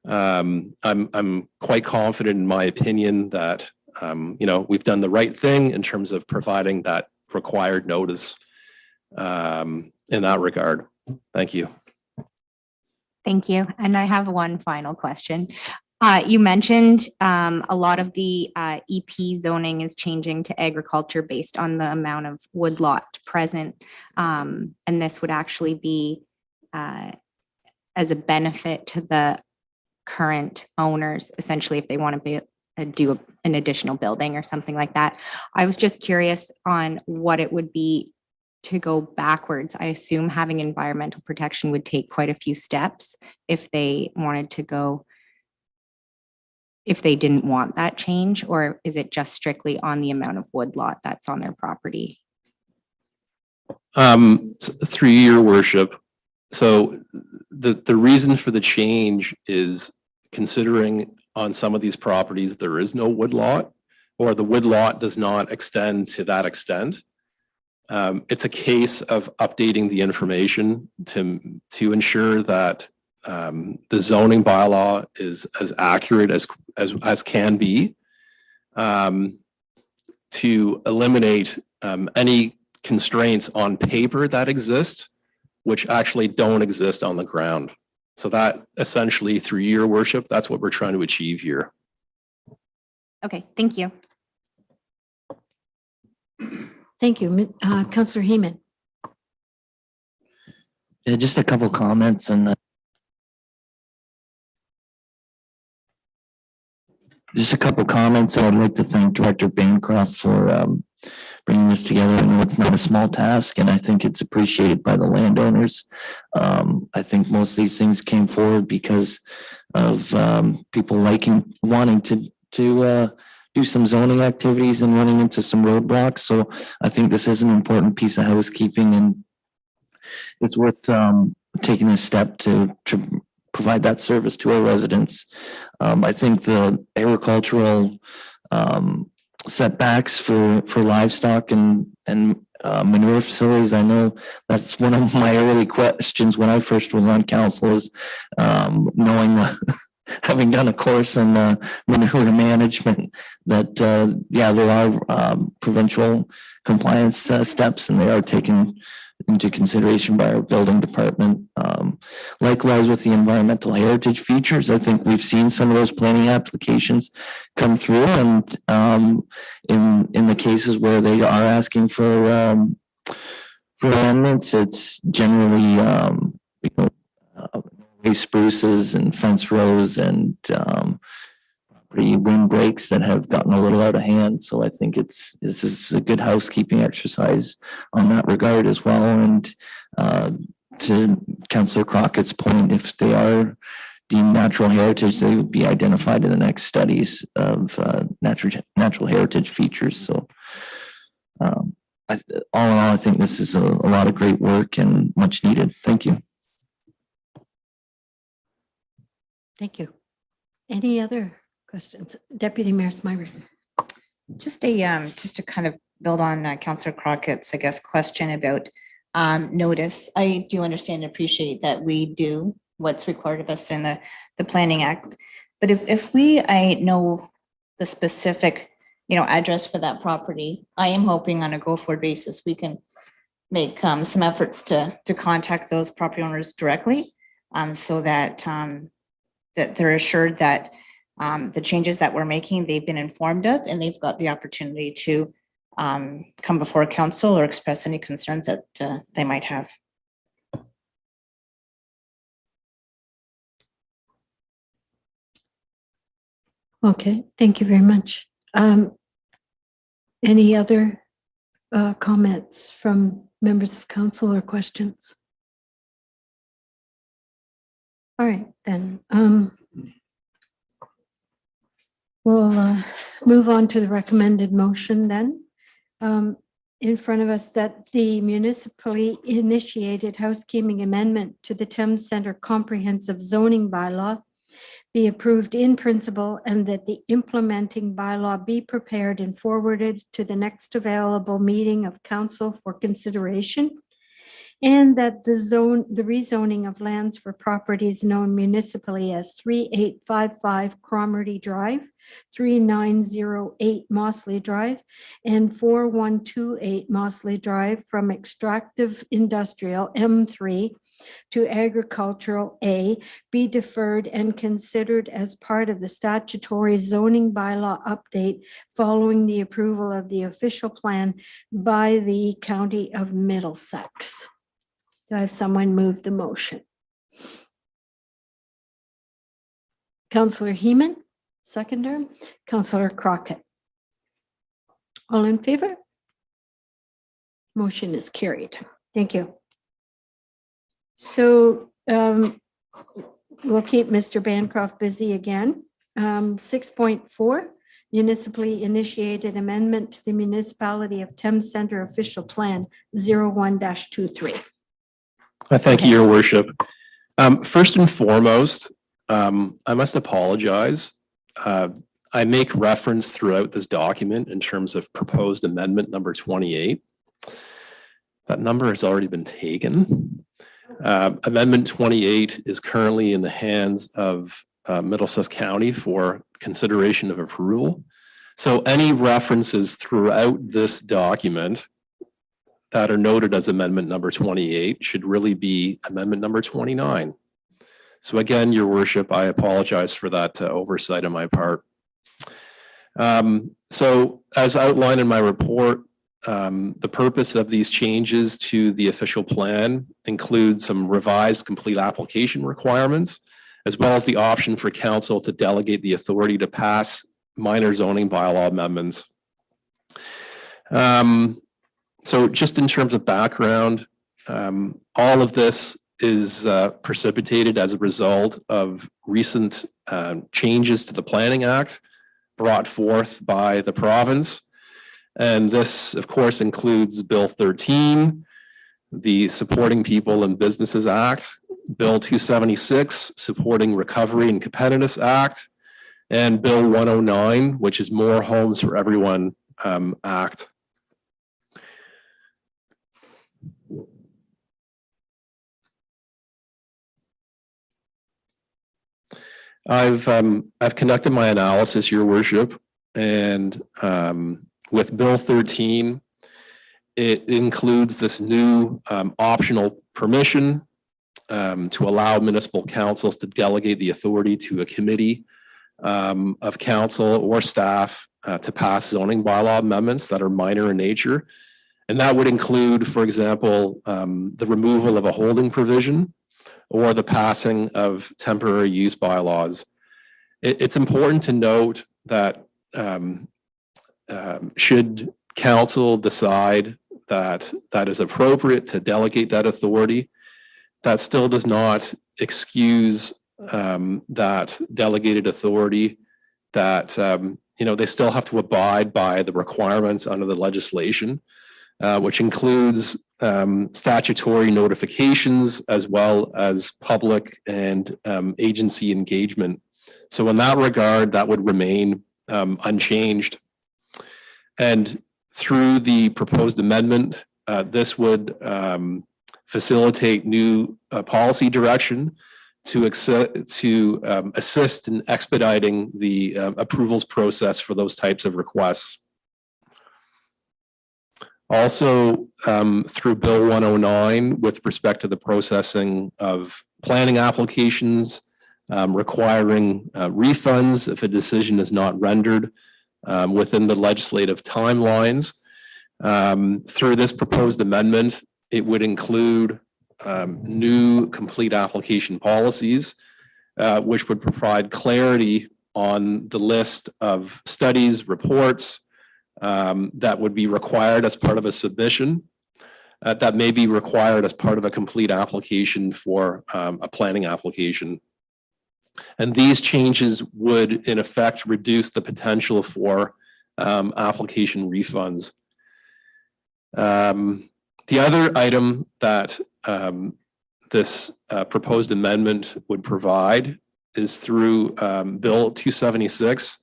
I'm quite confident in my opinion that you know, we've done the right thing in terms of providing that required notice in that regard. Thank you. Thank you. And I have one final question. You mentioned a lot of the EP zoning is changing to agriculture based on the amount of woodlot present. And this would actually be as a benefit to the current owners, essentially, if they want to be do an additional building or something like that. I was just curious on what it would be to go backwards. I assume having environmental protection would take quite a few steps if they wanted to go, if they didn't want that change, or is it just strictly on the amount of woodlot that's on their property? Through your worship, so the reason for the change is considering on some of these properties there is no woodlot, or the woodlot does not extend to that extent. It's a case of updating the information to ensure that the zoning bylaw is as accurate as can be, to eliminate any constraints on paper that exist, which actually don't exist on the ground. So that essentially, through your worship, that's what we're trying to achieve here. Okay, thank you. Thank you. Councillor Heeman. Yeah, just a couple comments and I'd like to thank Director Bancroft for bringing this together. I know it's not a small task, and I think it's appreciated by the landowners. I think most of these things came forward because of people wanting to do some zoning activities and running into some roadblocks. So I think this is an important piece of housekeeping, and it's worth taking a step to provide that service to our residents. I think the agricultural setbacks for livestock and manure facilities, I know that's one of my early questions when I first was on council, is knowing having done a course in manure management, that yeah, there are provincial compliance steps, and they are taken into consideration by our building department. Likewise with the environmental heritage features, I think we've seen some of those planning applications come through, and in the cases where they are asking for amendments, it's generally spruces and fence rows and pretty windbreaks that have gotten a little out of hand. So I think this is a good housekeeping exercise on that regard as well. And to Councillor Crockett's point, if they are deemed natural heritage, they would be identified in the next studies of natural heritage features. So all in all, I think this is a lot of great work and much needed. Thank you. Thank you. Any other questions? Deputy Mayor Smyrie. Just to kind of build on Councillor Crockett's, I guess, question about notice. I do understand and appreciate that we do what's required of us in the Planning Act. But if I know the specific, address for that property, I am hoping on a go-forward basis, we can make some efforts to contact those property owners directly, so that that they're assured that the changes that we're making, they've been informed of, and they've got the opportunity to come before council or express any concerns that they might have. Okay, thank you very much. Any other comments from members of council or questions? All right, then. We'll move on to the recommended motion then. In front of us, that the municipally initiated housekeeping amendment to the Thames Centre Comprehensive Zoning Bylaw be approved in principle, and that the implementing bylaw be prepared and forwarded to the next available meeting of council for consideration, and that the rezoning of lands for properties known municipally as 3855 Cromarty Drive, 3908 Mossley Drive, and 4128 Mossley Drive from extractive industrial M3 to agricultural A be deferred and considered as part of the statutory zoning bylaw update following the approval of the official plan by the County of Middlesex. Do I have someone move the motion? Councillor Heeman, seconder. Councillor Crockett. All in favor? Motion is carried. Thank you. So we'll keep Mr. Bancroft busy again. 6.4, municipally initiated amendment to the Municipality of Thames Centre Official Plan 01-23. I thank you, Your Worship. First and foremost, I must apologize. I make reference throughout this document in terms of proposed amendment number 28. That number has already been taken. Amendment 28 is currently in the hands of Middlesex County for consideration of approval. So any references throughout this document that are noted as amendment number 28 should really be amendment number 29. So again, Your Worship, I apologize for that oversight on my part. So as outlined in my report, the purpose of these changes to the official plan include some revised complete application requirements, as well as the option for council to delegate the authority to pass minor zoning bylaw amendments. So just in terms of background, all of this is precipitated as a result of recent changes to the Planning Act brought forth by the province. And this, of course, includes Bill 13, the Supporting People and Businesses Act, Bill 276, Supporting Recovery and Competitiveness Act, and Bill 109, which is More Homes for Everyone Act. I've conducted my analysis, Your Worship, and with Bill 13, it includes this new optional permission to allow municipal councils to delegate the authority to a committee of council or staff to pass zoning bylaw amendments that are minor in nature. And that would include, for example, the removal of a holding provision or the passing of temporary use bylaws. It's important to note that should council decide that that is appropriate to delegate that authority, that still does not excuse that delegated authority, that they still have to abide by the requirements under the legislation, which includes statutory notifications as well as public and agency engagement. So in that regard, that would remain unchanged. And through the proposed amendment, this would facilitate new policy direction to assist in expediting the approvals process for those types of requests. Also, through Bill 109, with respect to the processing of planning applications, requiring refunds if a decision is not rendered within the legislative timelines. Through this proposed amendment, it would include new complete application policies, which would provide clarity on the list of studies, reports that would be required as part of a submission, that may be required as part of a complete application for a planning application. And these changes would, in effect, reduce the potential for application refunds. The other item that this proposed amendment would provide is through Bill 276,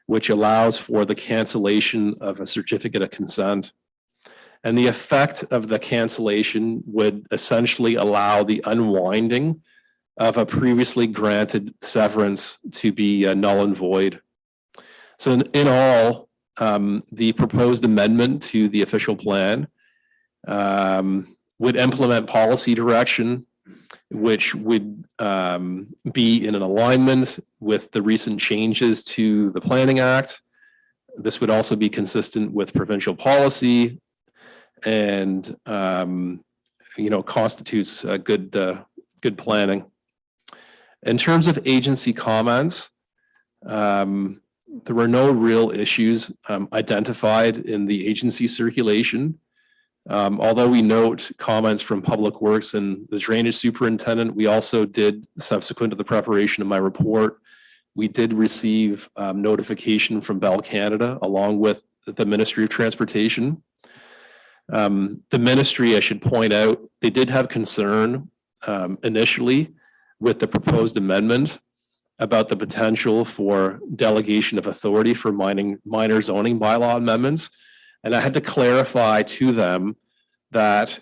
which allows for the cancellation of a certificate of consent. And the effect of the cancellation would essentially allow the unwinding of a previously granted severance to be null and void. So in all, the proposed amendment to the official plan would implement policy direction, which would be in an alignment with the recent changes to the Planning Act. This would also be consistent with provincial policy and constitutes good planning. In terms of agency comments, there were no real issues identified in the agency circulation. Although we note comments from Public Works and the drainage superintendent, we also did, subsequent to the preparation of my report, we did receive notification from Bell Canada along with the Ministry of Transportation. The ministry, I should point out, they did have concern initially with the proposed amendment about the potential for delegation of authority for minor zoning bylaw amendments. And I had to clarify to them that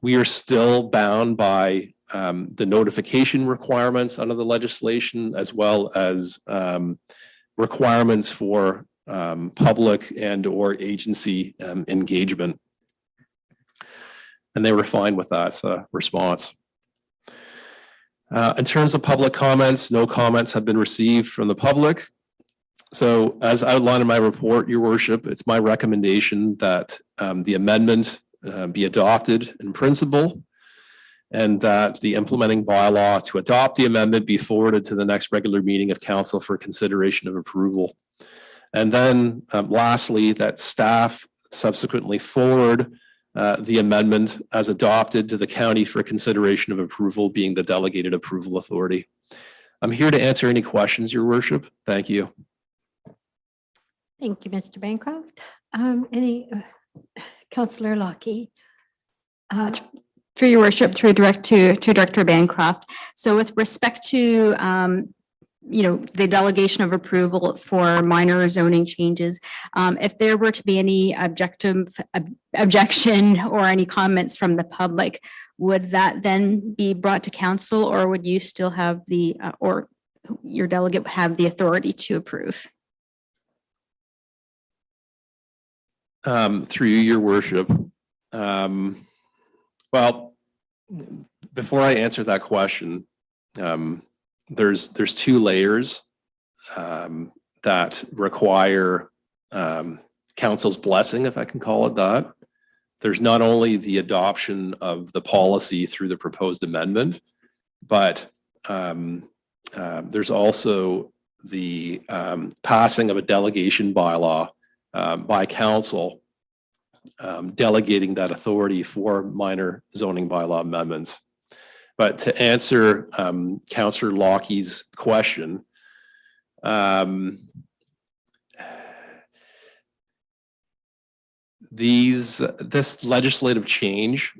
we are still bound by the notification requirements under the legislation, as well as requirements for public and or agency engagement. And they were fine with that response. In terms of public comments, no comments have been received from the public. So as outlined in my report, Your Worship, it's my recommendation that the amendment be adopted in principle, and that the implementing bylaw to adopt the amendment be forwarded to the next regular meeting of council for consideration of approval. And then lastly, that staff subsequently forward the amendment as adopted to the county for consideration of approval, being the delegated approval authority. I'm here to answer any questions, Your Worship. Thank you. Thank you, Mr. Bancroft. Councillor Lockie. Through Your Worship, through Director Bancroft. So with respect to the delegation of approval for minor zoning changes, if there were to be any objection or any comments from the public, would that then be brought to council, or would you still have or your delegate have the authority to approve? Through you, Your Worship. Well, before I answer that question, there's two layers that require council's blessing, if I can call it that. There's not only the adoption of the policy through the proposed amendment, but there's also the passing of a delegation bylaw by council delegating that authority for minor zoning bylaw amendments. But to answer Councillor Lockey's question, this legislative change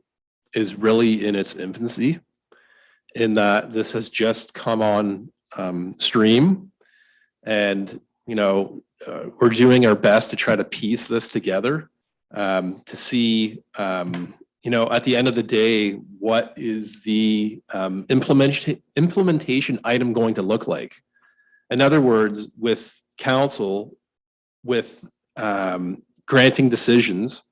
is really in its infancy, in that this has just come on stream, and we're doing our best to try to piece this together to see at the end of the day, what is the implementation item going to look like? In other words, with council, with granting decisions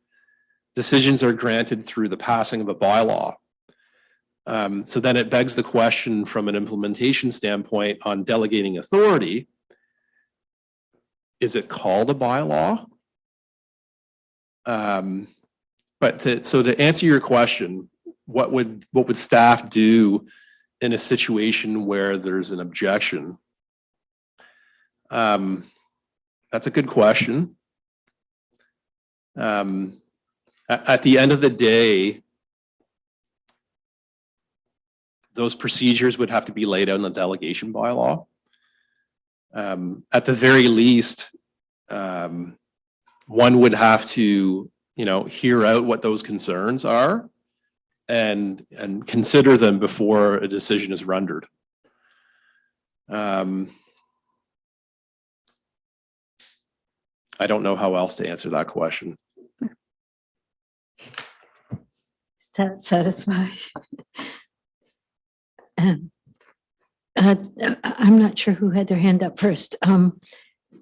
are granted through the passing of a bylaw. So then it begs the question from an implementation standpoint on delegating authority. Is it called a bylaw? So to answer your question, what would staff do in a situation where there's an objection? That's a good question. At the end of the day, those procedures would have to be laid out in the delegation bylaw. At the very least, one would have to hear out what those concerns are and consider them before a decision is rendered. I don't know how else to answer that question. Satisfied. I'm not sure who had their hand up first.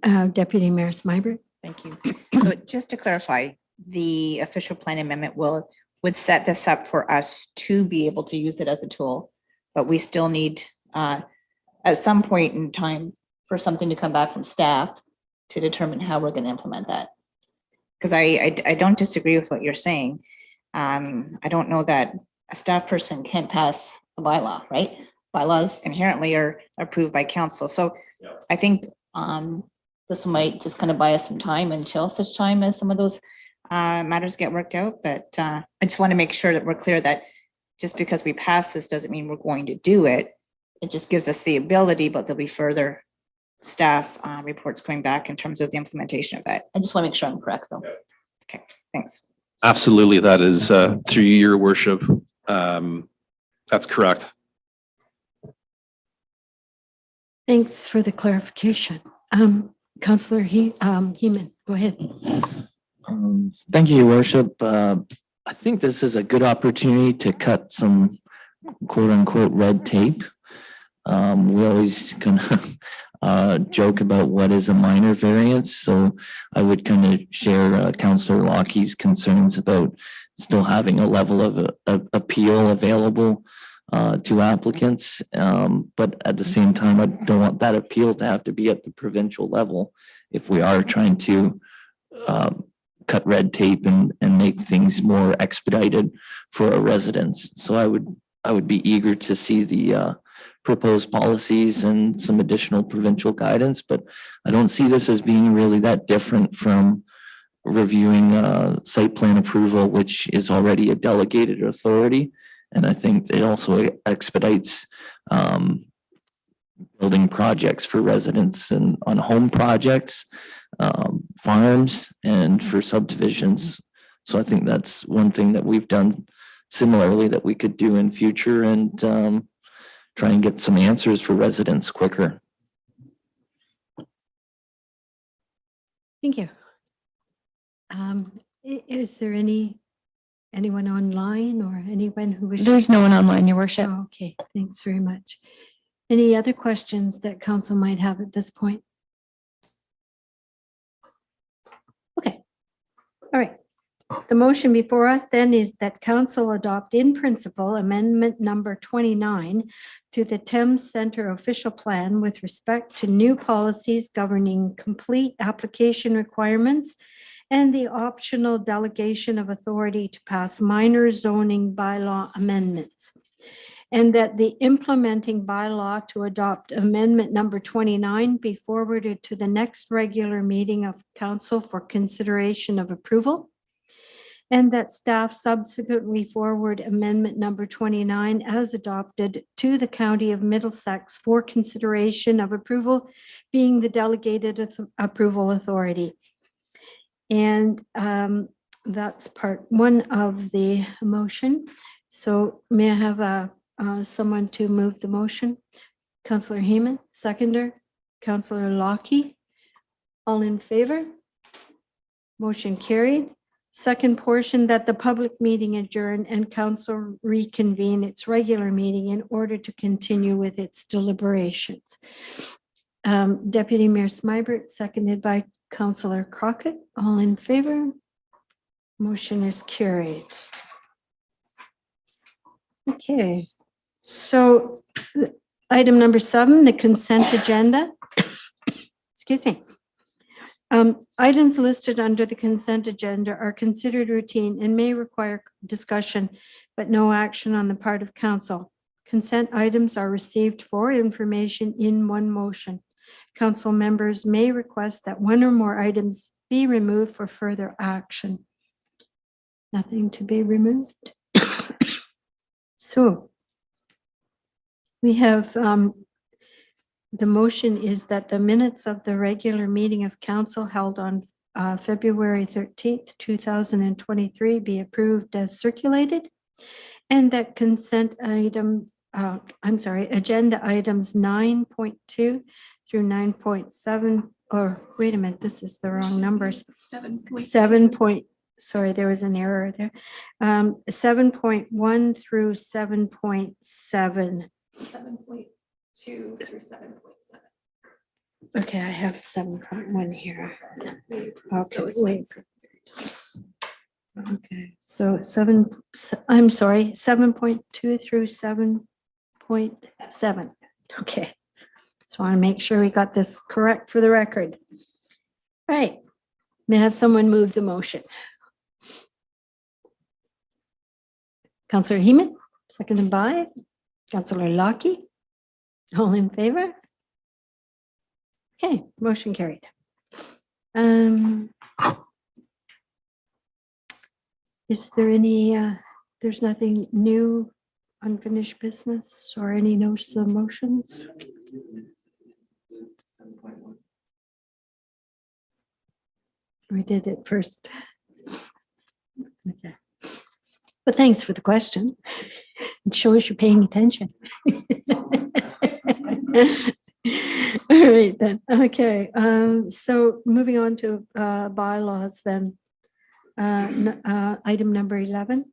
Deputy Mayor Smyber. Thank you. So just to clarify, the official plan amendment would set this up for us to be able to use it as a tool, but we still need at some point in time for something to come back from staff to determine how we're going to implement that. Because I don't disagree with what you're saying. I don't know that a staff person can't pass a bylaw, right? Bylaws inherently are approved by council. So I think this might just kind of buy us some time until such time as some of those matters get worked out. But I just want to make sure that we're clear that just because we pass this doesn't mean we're going to do it. It just gives us the ability, but there'll be further staff reports going back in terms of the implementation of that. I just want to make sure I'm correct though. Okay, thanks. Absolutely, that is through your worship. That's correct. Thanks for the clarification. Councillor Heeman, go ahead. Thank you, Your Worship. I think this is a good opportunity to cut some quote unquote red tape. We always kind of joke about what is a minor variance. So I would kind of share Councillor Lockey's concerns about still having a level of appeal available to applicants. But at the same time, I don't want that appeal to have to be at the provincial level if we are trying to cut red tape and make things more expedited for our residents. So I would be eager to see the proposed policies and some additional provincial guidance, but I don't see this as being really that different from reviewing site plan approval, which is already a delegated authority. And I think it also expedites building projects for residents and on home projects, farms, and for subdivisions. So I think that's one thing that we've done similarly that we could do in future and try and get some answers for residents quicker. Thank you. Is there anyone online or anyone who wishes? There's no one online, Your Worship. Oh, okay, thanks very much. Any other questions that council might have at this point? Okay, all right. The motion before us then is that council adopt in principle amendment number 29 to the Thames Centre official plan with respect to new policies governing complete application requirements and the optional delegation of authority to pass minor zoning bylaw amendments. And that the implementing bylaw to adopt amendment number 29 be forwarded to the next regular meeting of council for consideration of approval. and that staff subsequently forward amendment number 29 as adopted to the County of Middlesex for consideration of approval, being the delegated approval authority. And that's part one of the motion. So may I have someone to move the motion? Councillor Heeman, seconder. Councillor Lockie, all in favor? Motion carried. Second portion, that the public meeting adjourn and council reconvene its regular meeting in order to continue with its deliberations. Deputy Mayor Smybert, seconded by Councillor Crockett, all in favor? Motion is carried. Okay, so item number 7, the consent agenda. Excuse me. Items listed under the consent agenda are considered routine and may require discussion, but no action on the part of council. Consent items are received for information in one motion. Council members may request that one or more items be removed for further action. Nothing to be removed. So we have the motion is that the minutes of the regular meeting of council held on February 13th, 2023 be approved as circulated, and that consent items, agenda items 9.2 through 9.7, or wait a minute, this is the wrong numbers. 7. Sorry, there was an error there. 7.1 through 7.7. 7.2 through 7.7. Okay, I have 7.1 here. Okay, wait. Okay, so 7.2 through 7.7. Okay. Just want to make sure we got this correct for the record. All right. May I have someone move the motion? Councillor Heeman, seconded by Councillor Lockie. All in favor? Okay, motion carried. Is there any, there's nothing new, unfinished business or any notice of motions? We did it first. Okay. But thanks for the question. It shows you're paying attention. All right then, okay. So moving on to bylaws then. Item number 11.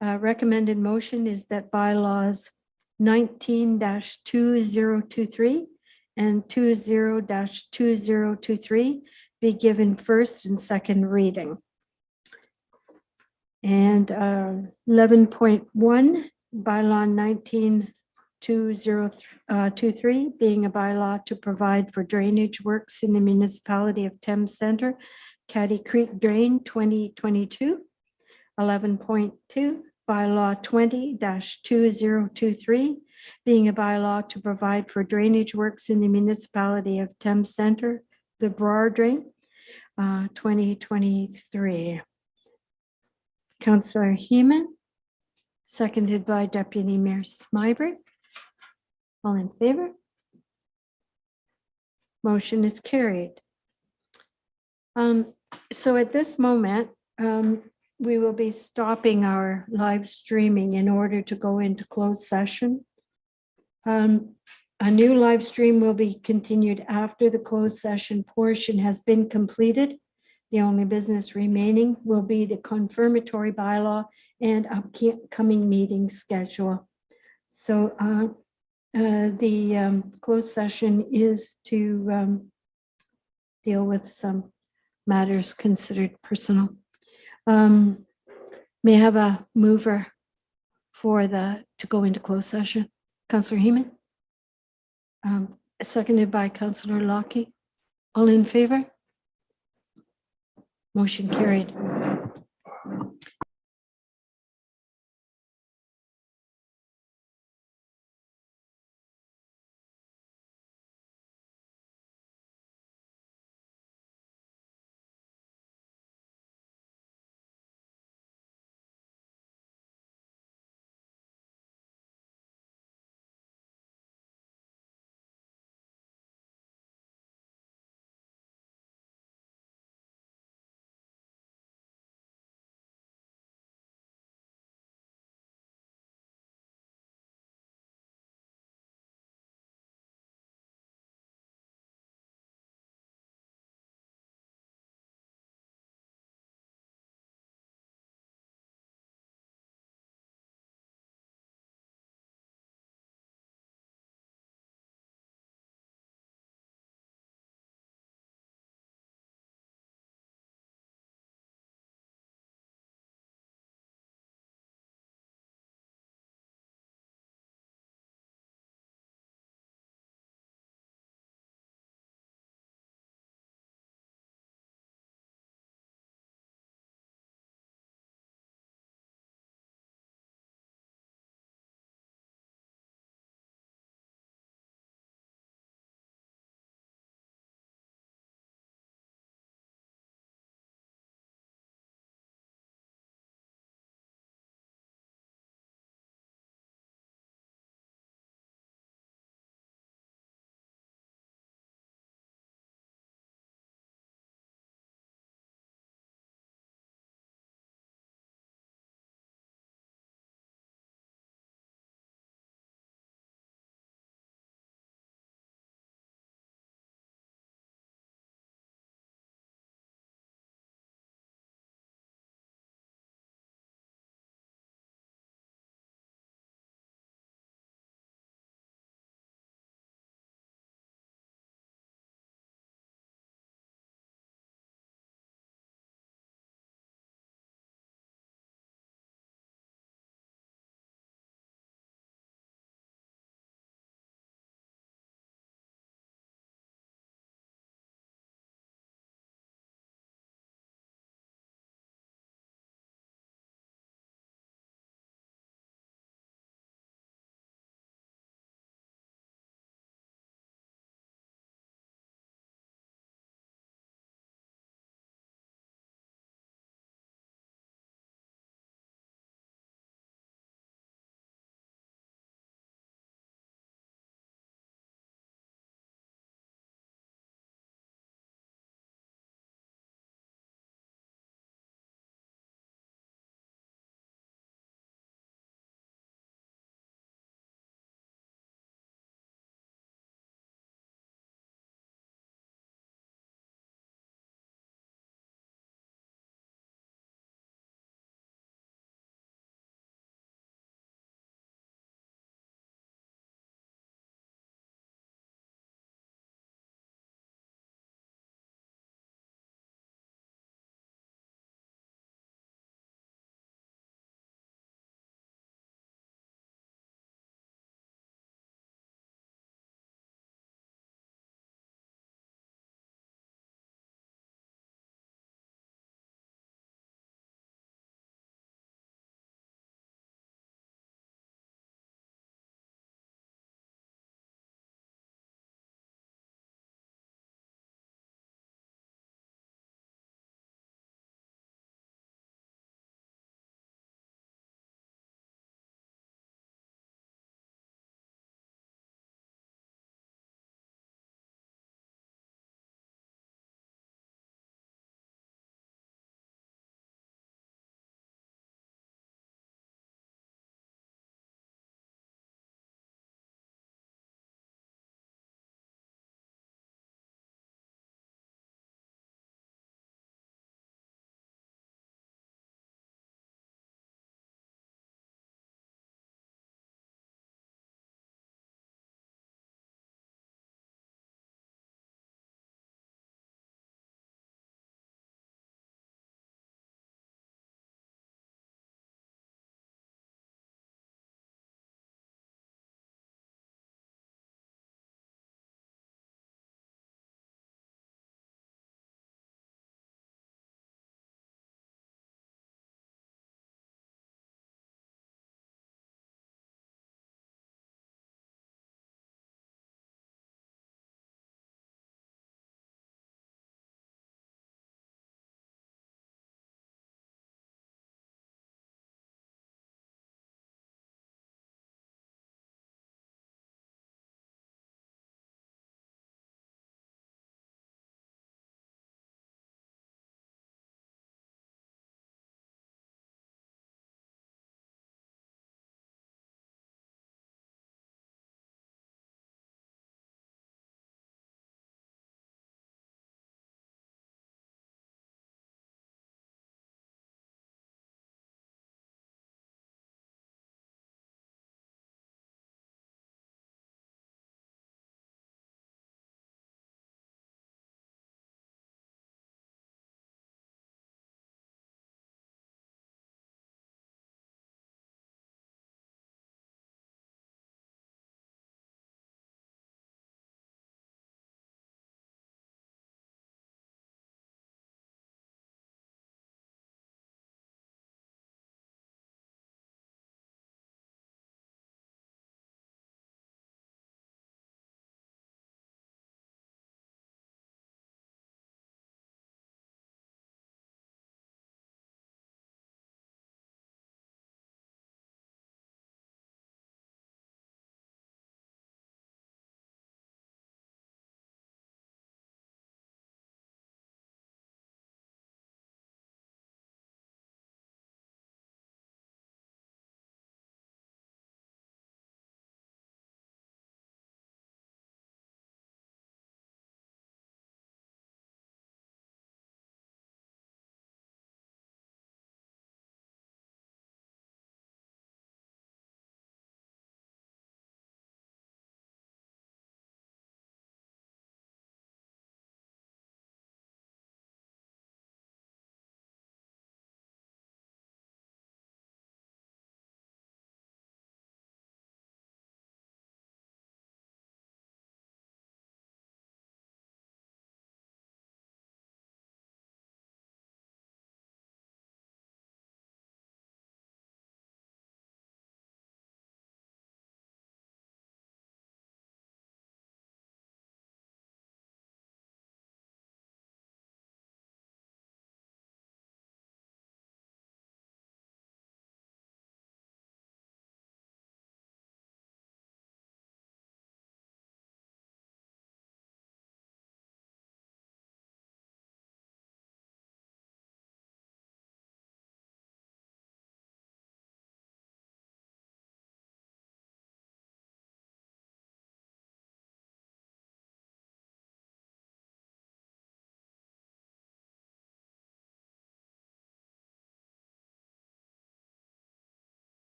Recommended motion is that bylaws 19-2023 and 20-2023 be given first and second reading. And 11.1, bylaw 19-2023 being a bylaw to provide for drainage works in the municipality of Thames Centre, Caddy Creek Drain 2022. 11.2, bylaw 20-2023 being a bylaw to provide for drainage works in the municipality of Thames Centre, the Broad Drain 2023. Councillor Heeman, seconded by Deputy Mayor Smybert. All in favor? Motion is carried. So at this moment, we will be stopping our live streaming in order to go into closed session. A new live stream will be continued after the closed session portion has been completed. The only business remaining will be the confirmatory bylaw and upcoming meeting schedule. So the closed session is to deal with some matters considered personal. May I have a mover for to go into closed session? Councillor Heeman? Seconded by Councillor Lockie. All in favor? Motion carried.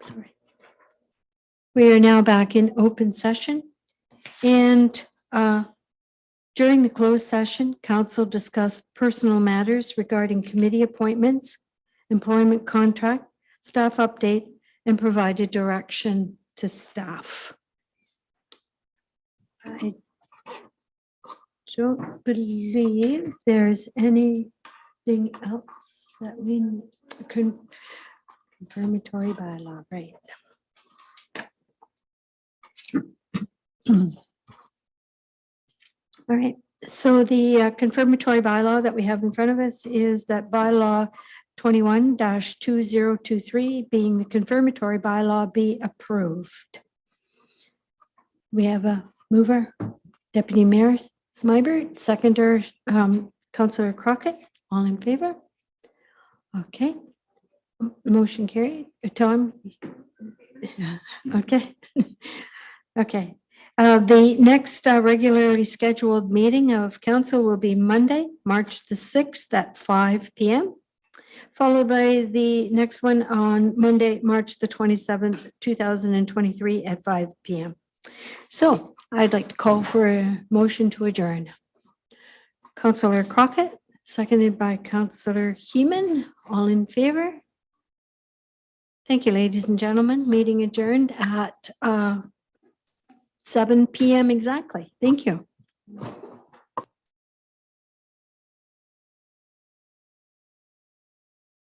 Sorry. We are now back in open session. And during the closed session, council discussed personal matters regarding committee appointments, employment contract, staff update, and provided direction to staff. I don't believe there's anything else that we confirmatory bylaw, right? All right, so the confirmatory bylaw that we have in front of us is that bylaw 21-2023, being the confirmatory bylaw, be approved. We have a mover, Deputy Mayor Smybert, seconder, Councillor Crockett, all in favor? Okay, motion carried. Tom? Okay. Okay. The next regularly scheduled meeting of council will be Monday, March the 6th at 5 p.m. Followed by the next one on Monday, March the 27th, 2023 at 5 p.m. So I'd like to call for a motion to adjourn. Councillor Crockett, seconded by Councillor Heeman, all in favor? Thank you, ladies and gentlemen. Meeting adjourned at 7 p.m. exactly. Thank you.